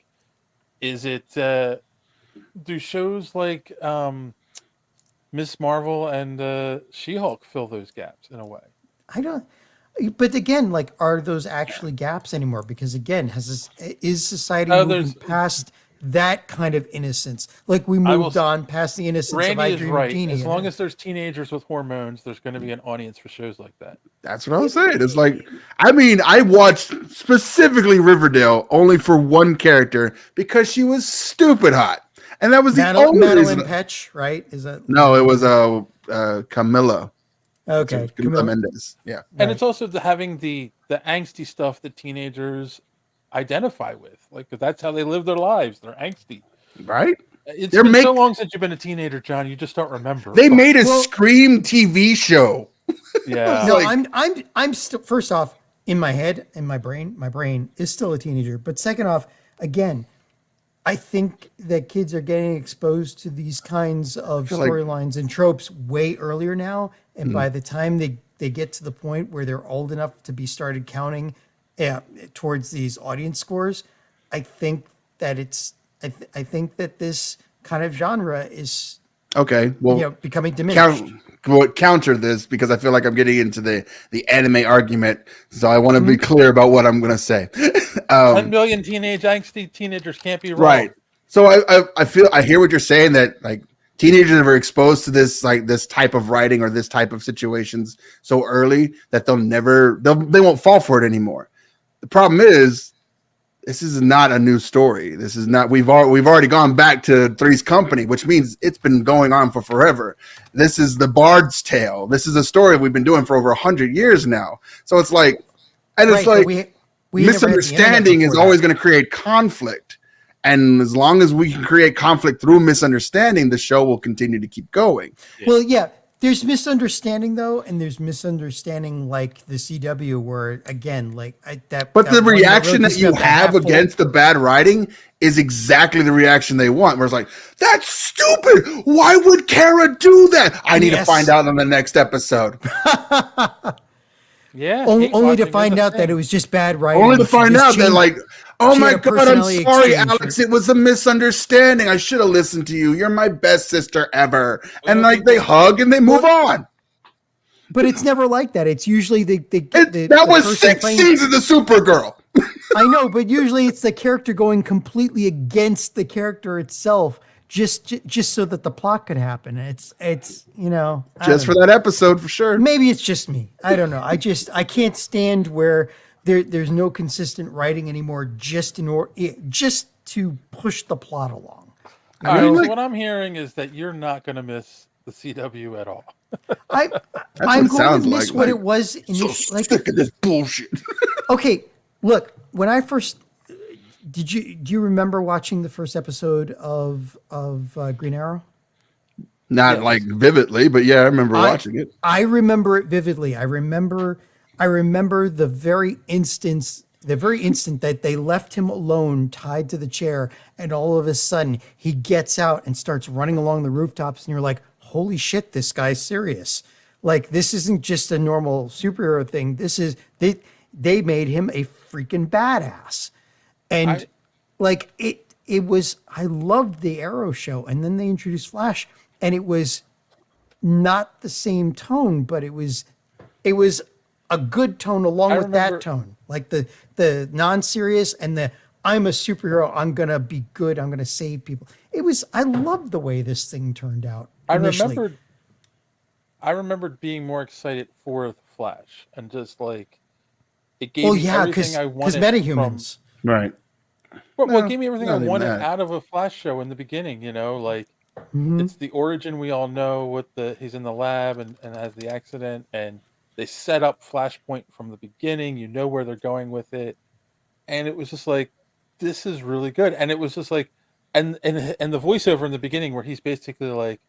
is it do shows like Miss Marvel and She-Hulk fill those gaps in a way? I don't. But again, like, are those actually gaps anymore? Because again, is society moving past that kind of innocence? Like we moved on past the innocence of Randy I is Dream right. of Jeannie. As long as there's teenagers with hormones, there's going to be an audience for shows like that. That's what I was saying. It's like, I mean, I watched specifically Riverdale only for one character because she was stupid hot. And that was the only Madeline reason. Petch, right? Is that No, it was Camilla. okay? Camilla Mendes. Yeah. And it's also having the angsty stuff that teenagers identify with. Like, 'cause that's how they live their lives. They're angsty. Right? It's been so long since you've been a teenager, John. You just don't remember. They made a Scream TV show. Yeah. No, I'm still, first off, in my head, in my brain is still a teenager. But second off, again, I think that kids are getting exposed to these kinds of feel like- storylines and tropes way earlier now. And by the time they get to the point where they're old enough to be started counting towards these audience scores, I think that I think that this kind of genre is Okay. Well, becoming diminished. Counter this because I feel like I'm getting into the anime argument. So I want to be clear about what I'm going to say. 10 million angsty teenagers can't be wrong. Right. So I hear what you're saying, that like teenagers are exposed to this type of writing or this type of situations so early that they won't fall for it anymore. The problem is, this is not a new story. This is not, we've already gone back to Three's Company, which means it's been going on for forever. This is the Bard's Tale. This is a story we've been doing for over 100 years now. So it's like, and it's Right, but like, we never had the internet misunderstanding is before always that. going to create conflict. And as long as we can create conflict through misunderstanding, the show will continue to keep going. Well, yeah, there's misunderstanding though, and there's misunderstanding like the CW, where again, like But the reaction that you have against the bad writing is exactly the reaction they want. Where it's like, that's stupid. Why would Kara do that? I need to find out in the next episode. Yeah. only to find out that it was just bad writing. Only to She find just out that, changed- like, oh she my had a God, I'm personality sorry, exchange Alex. It was a misunderstanding. I should have listened to you. You're my best sister ever. And like they hug and they move on. But it's never like that. It's usually That was 6 seasons of Supergirl. I know, but usually it's the character going completely against the character itself, just so that the plot could happen. It's I Just don't for know. that episode, for sure. Maybe it's just me. I don't know. I can't stand where there's no consistent writing anymore, just to push the plot along. All right, so what I'm hearing is that you're not going to miss the CW at all. I'm going to miss what it was initially. Sick of this bullshit. Okay, look, when I first do you remember watching the first episode of Green Arrow? Not like vividly, but yeah, I remember watching it. I remember it vividly. I remember the very instant that they left him alone, tied to the chair, and all of a sudden he gets out and starts running along the rooftops, and you're like, holy shit, this guy's serious. Like, this isn't just a normal superhero thing. This is they made him a freaking badass. And it was, I loved the Arrow show, and then they introduced Flash, and it was not the same tone, but it was a good tone along with that tone, like the non-serious and the I'm a superhero, I'm gonna be good, I'm gonna save people. I loved the way this thing turned out initially. I remembered being more excited for the Flash, and just like it gave Well, me yeah, everything I because wanted metahumans. Right. Well, it gave me everything I not even wanted that. out of a Flash show in the beginning. Like Mhm. it's the origin we all know. He's in the lab and has the accident, and they set up Flashpoint from the beginning. You know where they're going with it, and it was just like, this is really good. And it was just like, and the voiceover in the beginning where he's basically like,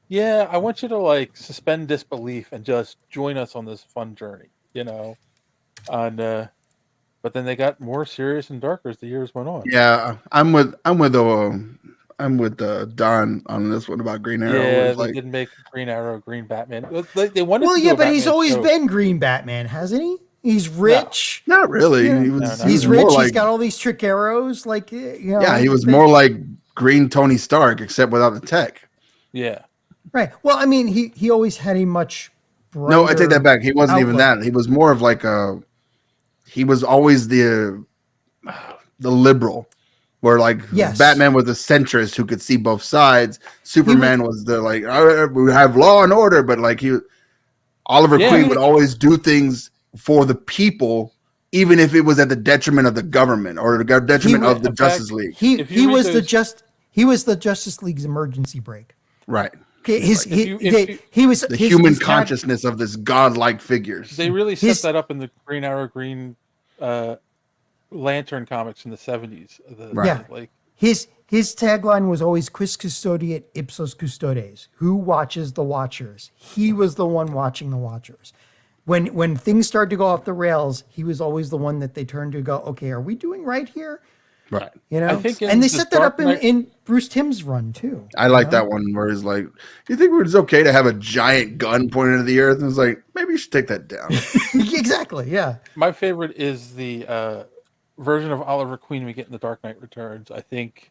yeah, I want you to like suspend disbelief and just join us on this fun journey, on but then they got more serious and darker as the years went on. Yeah, I'm with Don on this one about Green Arrow. Yeah, It's they like, didn't make Green Arrow, Green Batman. They wanted Well, to do yeah, a but he's Batman always show. been Green Batman, hasn't he? He's rich. not really. Yeah. He was. No, he He's was more rich. like, He's got all these trick arrows. Like, you know. yeah, he was more like Green Tony Stark, except without the tech. Yeah. Right. Well, I mean, he always had a much brighter No, I take that back. He wasn't even outlook. that. He was more of like he was always the liberal, where like Yes. Batman was a centrist who could see both sides. Superman was the like, we have law and order, but like Oliver Yeah, Queen I mean, would always do things for the people, even if it was at the detriment of the government or the detriment of the in Justice fact, League. He If you read was those- he was the Justice League's emergency brake. Right. Okay, If he was The his- human his tag- consciousness of this godlike figures. They really set His- that up in the Green Arrow, Green Lantern comics in the 70s. Right. Yeah. Like, His tagline was always "Quis custodiet ipsos custodes." Who watches the watchers? He was the one watching the watchers. When things started to go off the rails, he was always the one that they turned to go, okay, are we doing right here? Right. You know, I think in and they the set that Dark up in, Knight- in Bruce Timm's run too. I like that one where he's like, "Do you think it's okay to have a giant gun pointed at the earth?" And it's like, maybe you should take that down. Exactly. Yeah. my favorite is the version of Oliver Queen we get in The Dark Knight Returns. I think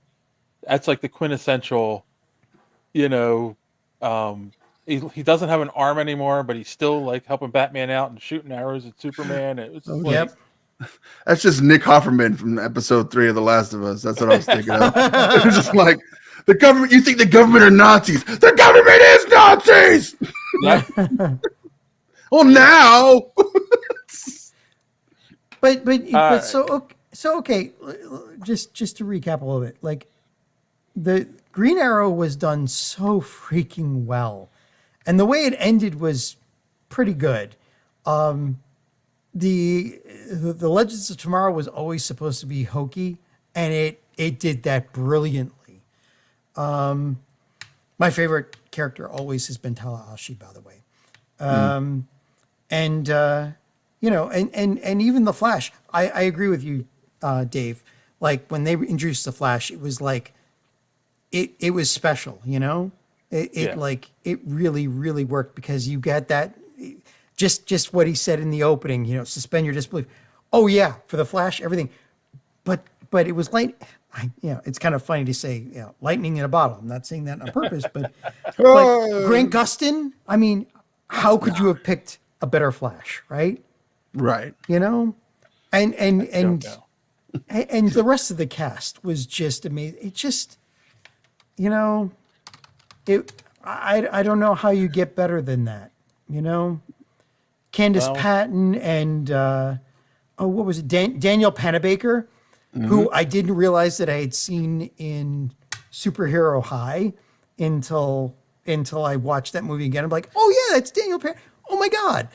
that's like the quintessential, you know, he doesn't have an arm anymore, but he's still like helping Batman out and shooting arrows at Superman. It was just like, Yep. That's just Nick Offerman from episode 3 of The Last of Us. That's what I was thinking of. It's just like, the government, you think the government are Nazis. The government is Nazis! yeah. Well, now. But so okay, just to recap a little bit, like the Green Arrow was done so freaking well, and the way it ended was pretty good. The Legends of Tomorrow was always supposed to be hokey, and it did that brilliantly. My favorite character always has been Tallahassee, by the way. And you know, and even the Flash, I agree with you, Dave. Like when they introduced the Flash, it was like it was special, you know. It really worked because you get that just what he said in the opening, you know, suspend your disbelief. Oh yeah, for the Flash, everything. But it was it's kind of funny to say, you know, lightning in a bottle. I'm not saying that on purpose, but Grant Gustin, I mean, how could you have picked a better Flash, right? Right. You know? And the rest of the cast was just amazing. It just, you know, I don't know how you get better than that, you know? Candace Patton and what was it? Daniel Panabaker, who I didn't realize that I had seen in Superhero High until I watched that movie again. I'm like, oh yeah, that's Daniel Panabaker. Oh my God.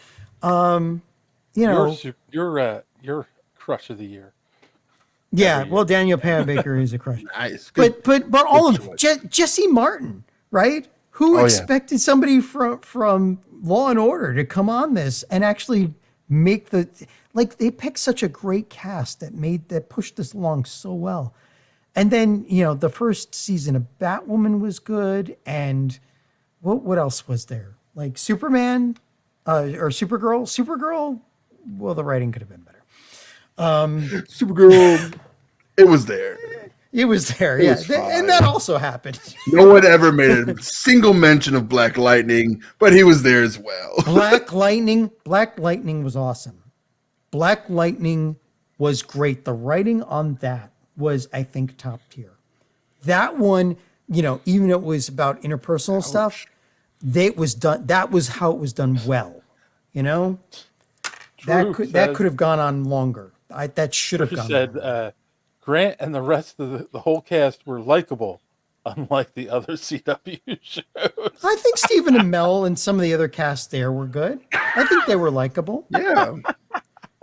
You know, your crush of the year. Yeah, well, Daniel Panabaker is a crush. Nice. But all of them. Jesse Martin, right? Who expected somebody from Law and Order to come on this and actually make they picked such a great cast that pushed this along so well. And then, you know, the first season of Batwoman was good, and what else was there? Like Superman or Supergirl. Supergirl, well, the writing could have been better. Supergirl, it was there. It was there, yeah. And that also happened. No one ever made a single mention of Black Lightning, but he was there as well. Black Lightning was awesome. Black Lightning was great. The writing on that was, I think, top tier. That one, you know, even though it was about interpersonal stuff, that was how it was done well. You know? That could have gone on longer. That should have gone on longer. Grant and the rest of the whole cast were likable, unlike the other CW shows. I think Stephen Amell and some of the other cast there were good. I think they were likable. Yeah.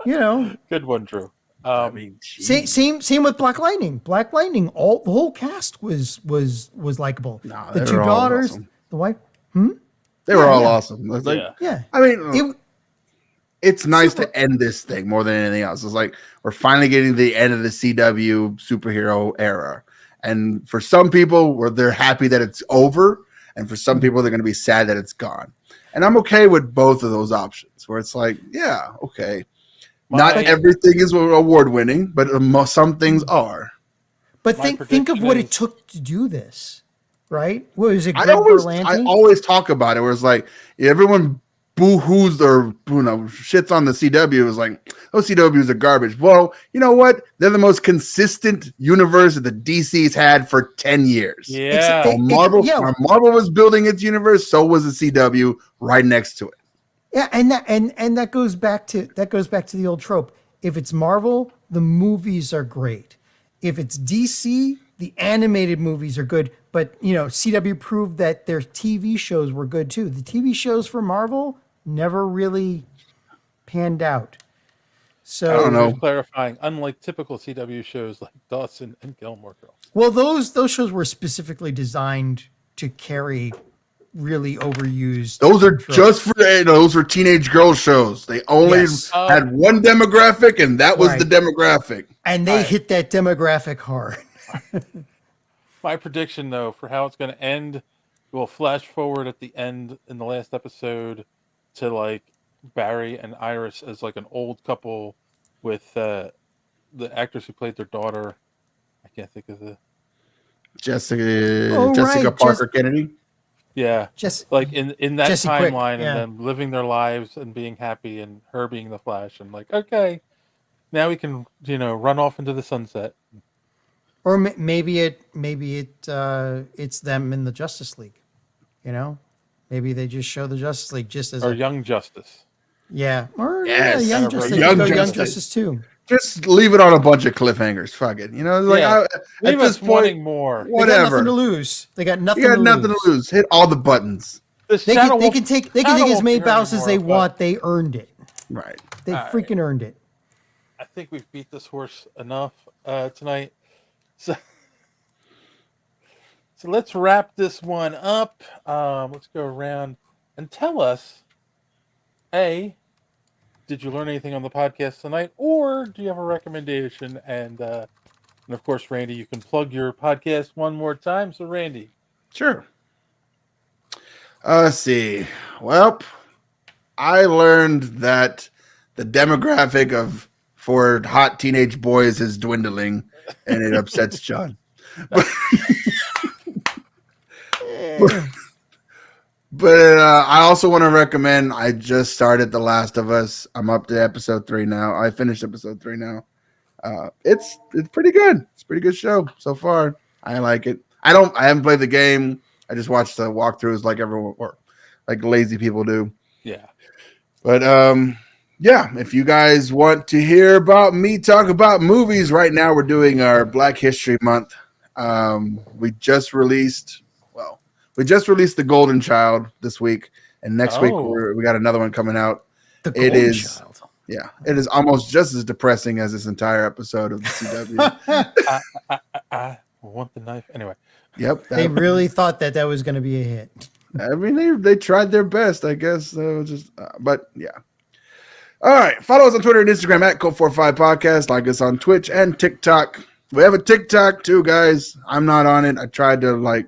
You know. Good one, Drew. I mean, same with Black Lightning. Black Lightning, the whole cast was likable. No, the they two were all daughters, awesome. the wife. They were all awesome. Like, yeah. I mean, it's nice to end this thing more than anything else. It's like we're finally getting the end of the CW superhero era. And for some people, where they're happy that it's over, and for some people, they're going to be sad that it's gone. And I'm okay with both of those options, where it's like, yeah, okay. Not everything is award winning, but some things are. But think of what it took to do this, right? What was it? Greg I Berlanti? always talk about it, where it's like everyone boo-hoos or shits on the CW. Is like, oh, CWs are garbage. Well, you know what? They're the most consistent universe that the DC's had for 10 years. Yeah. When Marvel was building its universe, so was the CW right next to it. Yeah, and that goes back to the old trope. If it's Marvel, the movies are great. If it's DC, the animated movies are good. But CW proved that their TV shows were good too. The TV shows for Marvel never really panned out. So I don't know. Clarifying, unlike typical CW shows like Dawson and Gilmore Girls. Well, those shows were specifically designed to carry really overused. Those are tropes. just for those are teenage girl shows. They only had one demographic, and that was the demographic. And they hit that demographic hard. My prediction, though, for how it's going to end, we'll flash forward at the end in the last episode to like Barry and Iris as like an old couple with the actress who played their daughter. I can't think of the Jessica Parker Kennedy. Yeah, like in that Jesse timeline, Quick, and them living their lives and being happy, and her being the Flash. And like, okay, now we can run off into the sunset. Or maybe it's them in the Justice League. Maybe they just show the Justice League just as Young Justice. Yeah, or Yes. Young Justice. Young Young Justice. Justice too. Just leave it on a bunch of cliffhangers. Fuck it. Like at this point, wanting more. They got whatever. nothing to lose. They got nothing. You got to nothing lose. to lose. Hit all the buttons. They can take as many bows as they want. They earned it. Right. They freaking earned it. I think we've beat this horse enough tonight. So let's wrap this one up. Let's go around and tell us, A, did you learn anything on the podcast tonight, or do you have a recommendation? And of course, Randy, you can plug your podcast one more time. So, Randy. Sure. Let's see. Well, I learned that the demographic for hot teenage boys is dwindling, and it upsets John. But I also want to recommend. I just started The Last of Us. I'm up to episode 3 now. I finished episode 3 now. It's pretty good. It's a pretty good show so far. I like it. I haven't played the game. I just watched the walkthroughs like everyone or like lazy people do. Yeah. But yeah, if you guys want to hear about me talk about movies, right now we're doing our Black History Month. We just released The Golden Child this week, and next week we got another one coming out. The Golden Child. Yeah, it is almost just as depressing as this entire episode of the CW. I want the knife. Anyway. Yep. They really thought that was going to be a hit. I mean, they tried their best, I guess. But yeah. All right. Follow us on Twitter and Instagram at Code45 Podcast. Like us on Twitch and TikTok. We have a TikTok too, guys. I'm not on it. I tried to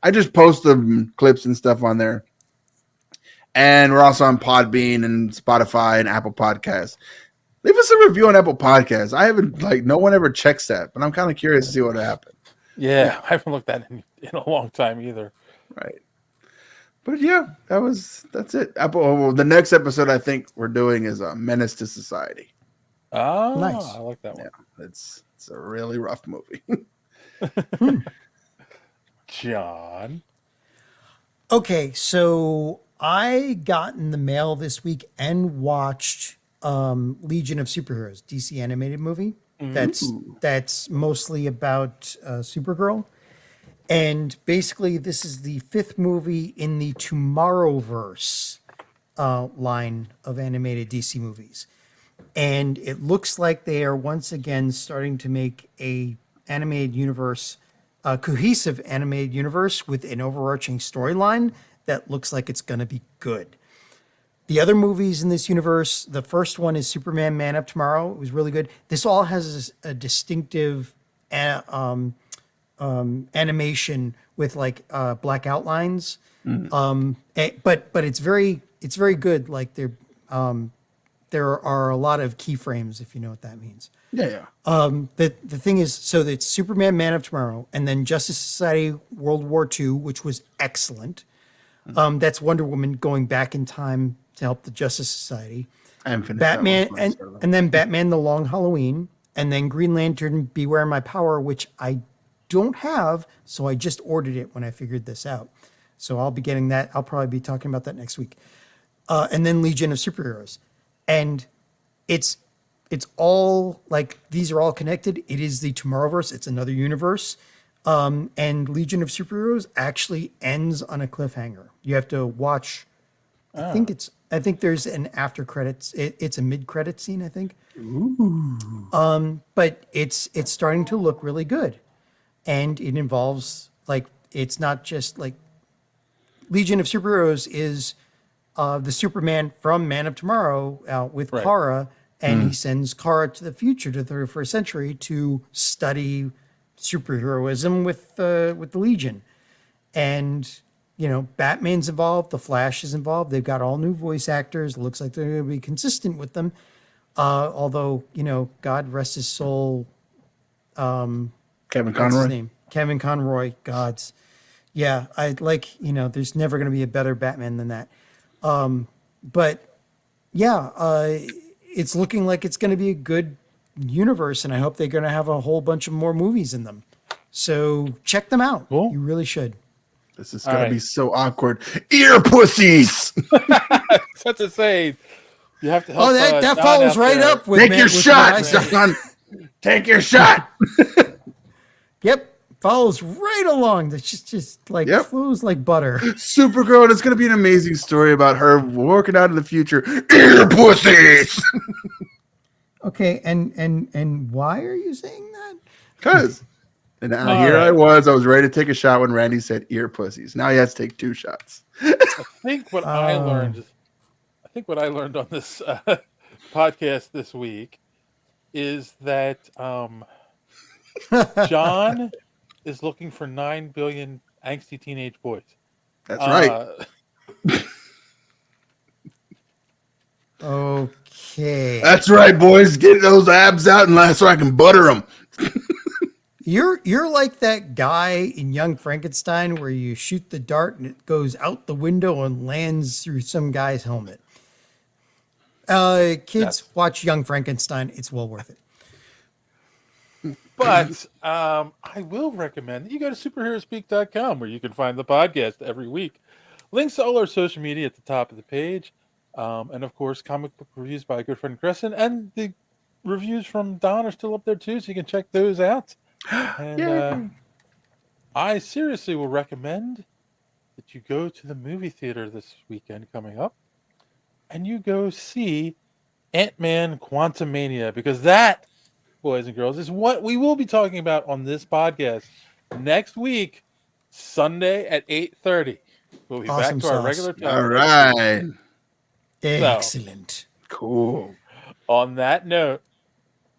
I just post the clips and stuff on there. And we're also on Podbean and Spotify and Apple Podcasts. Leave us a review on Apple Podcasts. I haven't, no one ever checks that, but I'm kind of curious to see what happened. Yeah, I haven't looked at it in a long time either. Right. But yeah, that's it. The next episode I think we're doing is a Menace to Society. Oh, nice. I like that one. Yeah, it's a really rough movie. John. Okay, so I got in the mail this week and watched Legion of Superheroes, DC animated movie. That's mostly about Supergirl. And basically, this is the 5th movie in the Tomorrowverse line of animated DC movies. And it looks like they are once again starting to make a animated universe, a cohesive animated universe with an overarching storyline that looks like it's going to be good. The other movies in this universe, the first one is Superman Man of Tomorrow. It was really good. This all has a distinctive animation with like black outlines. But it's very good. Like there are a lot of keyframes, if you know what that means. Yeah. The thing is, so it's Superman Man of Tomorrow, and then Justice Society World War II, which was excellent. That's Wonder Woman going back in time to help the Justice Society. Batman, and then Batman: The Long Halloween, and then Green Lantern: Beware My Power, which I don't have, so I just ordered it when I figured this out. So I'll be getting that. I'll probably be talking about that next week. And then Legion of Superheroes, and it's all like these are all connected. It is the Tomorrowverse. It's another universe. And Legion of Superheroes actually ends on a cliffhanger. You have to watch. I think there's an after credits. It's a mid credit scene, I think. Ooh. But it's starting to look really good, and it involves like it's not just like Legion of Superheroes is the Superman from Man of Tomorrow with Kara, and he sends Kara to the future to the 31st century to study superheroism with the Legion. And Batman's involved, the Flash is involved. They've got all new voice actors. It looks like they're going to be consistent with them. Although God rest his soul, Kevin what's Conroy. his name? Kevin Conroy. God's, yeah. I like there's never going to be a better Batman than that. But yeah, it's looking like it's going to be a good universe, and I hope they're going to have a whole bunch of more movies in them. So check them out. Cool. You really should. This is going to be so awkward. Ear pussies. That's to say, you have to help. Oh, that Don follows out right there. up with Take your with shot, what I said. John. Take your shot. Yep, follows right along. That's just like flows like butter. Supergirl, and it's going to be an amazing story about her working out in the future. Ear pussies. Okay, and why are you saying that? Because. And here I was ready to take a shot when Randy said ear pussies. Now he has to take 2 shots. I think what I learned on this podcast this week is that John is looking for 9 billion angsty teenage boys. That's right. Okay. That's right, boys. Get those abs out and so I can butter them. You're like that guy in Young Frankenstein where you shoot the dart and it goes out the window and lands through some guy's helmet. Kids, watch Young Frankenstein. It's well worth it. But I will recommend that you go to superheroespeak.com where you can find the podcast every week. Links to all our social media at the top of the page. And of course, comic book reviews by a good friend Crescent. And the reviews from Don are still up there too, so you can check those out. And I seriously will recommend that you go to the movie theater this weekend coming up and you go see Ant-Man Quantumania, because that, boys and girls, is what we will be talking about on this podcast next week, Sunday at 8:30. We'll be back to our regular time. All right. Excellent. So, cool. On that note,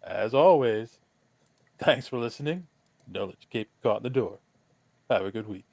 as always, thanks for listening. Don't let your cape caught in the door. Have a good week.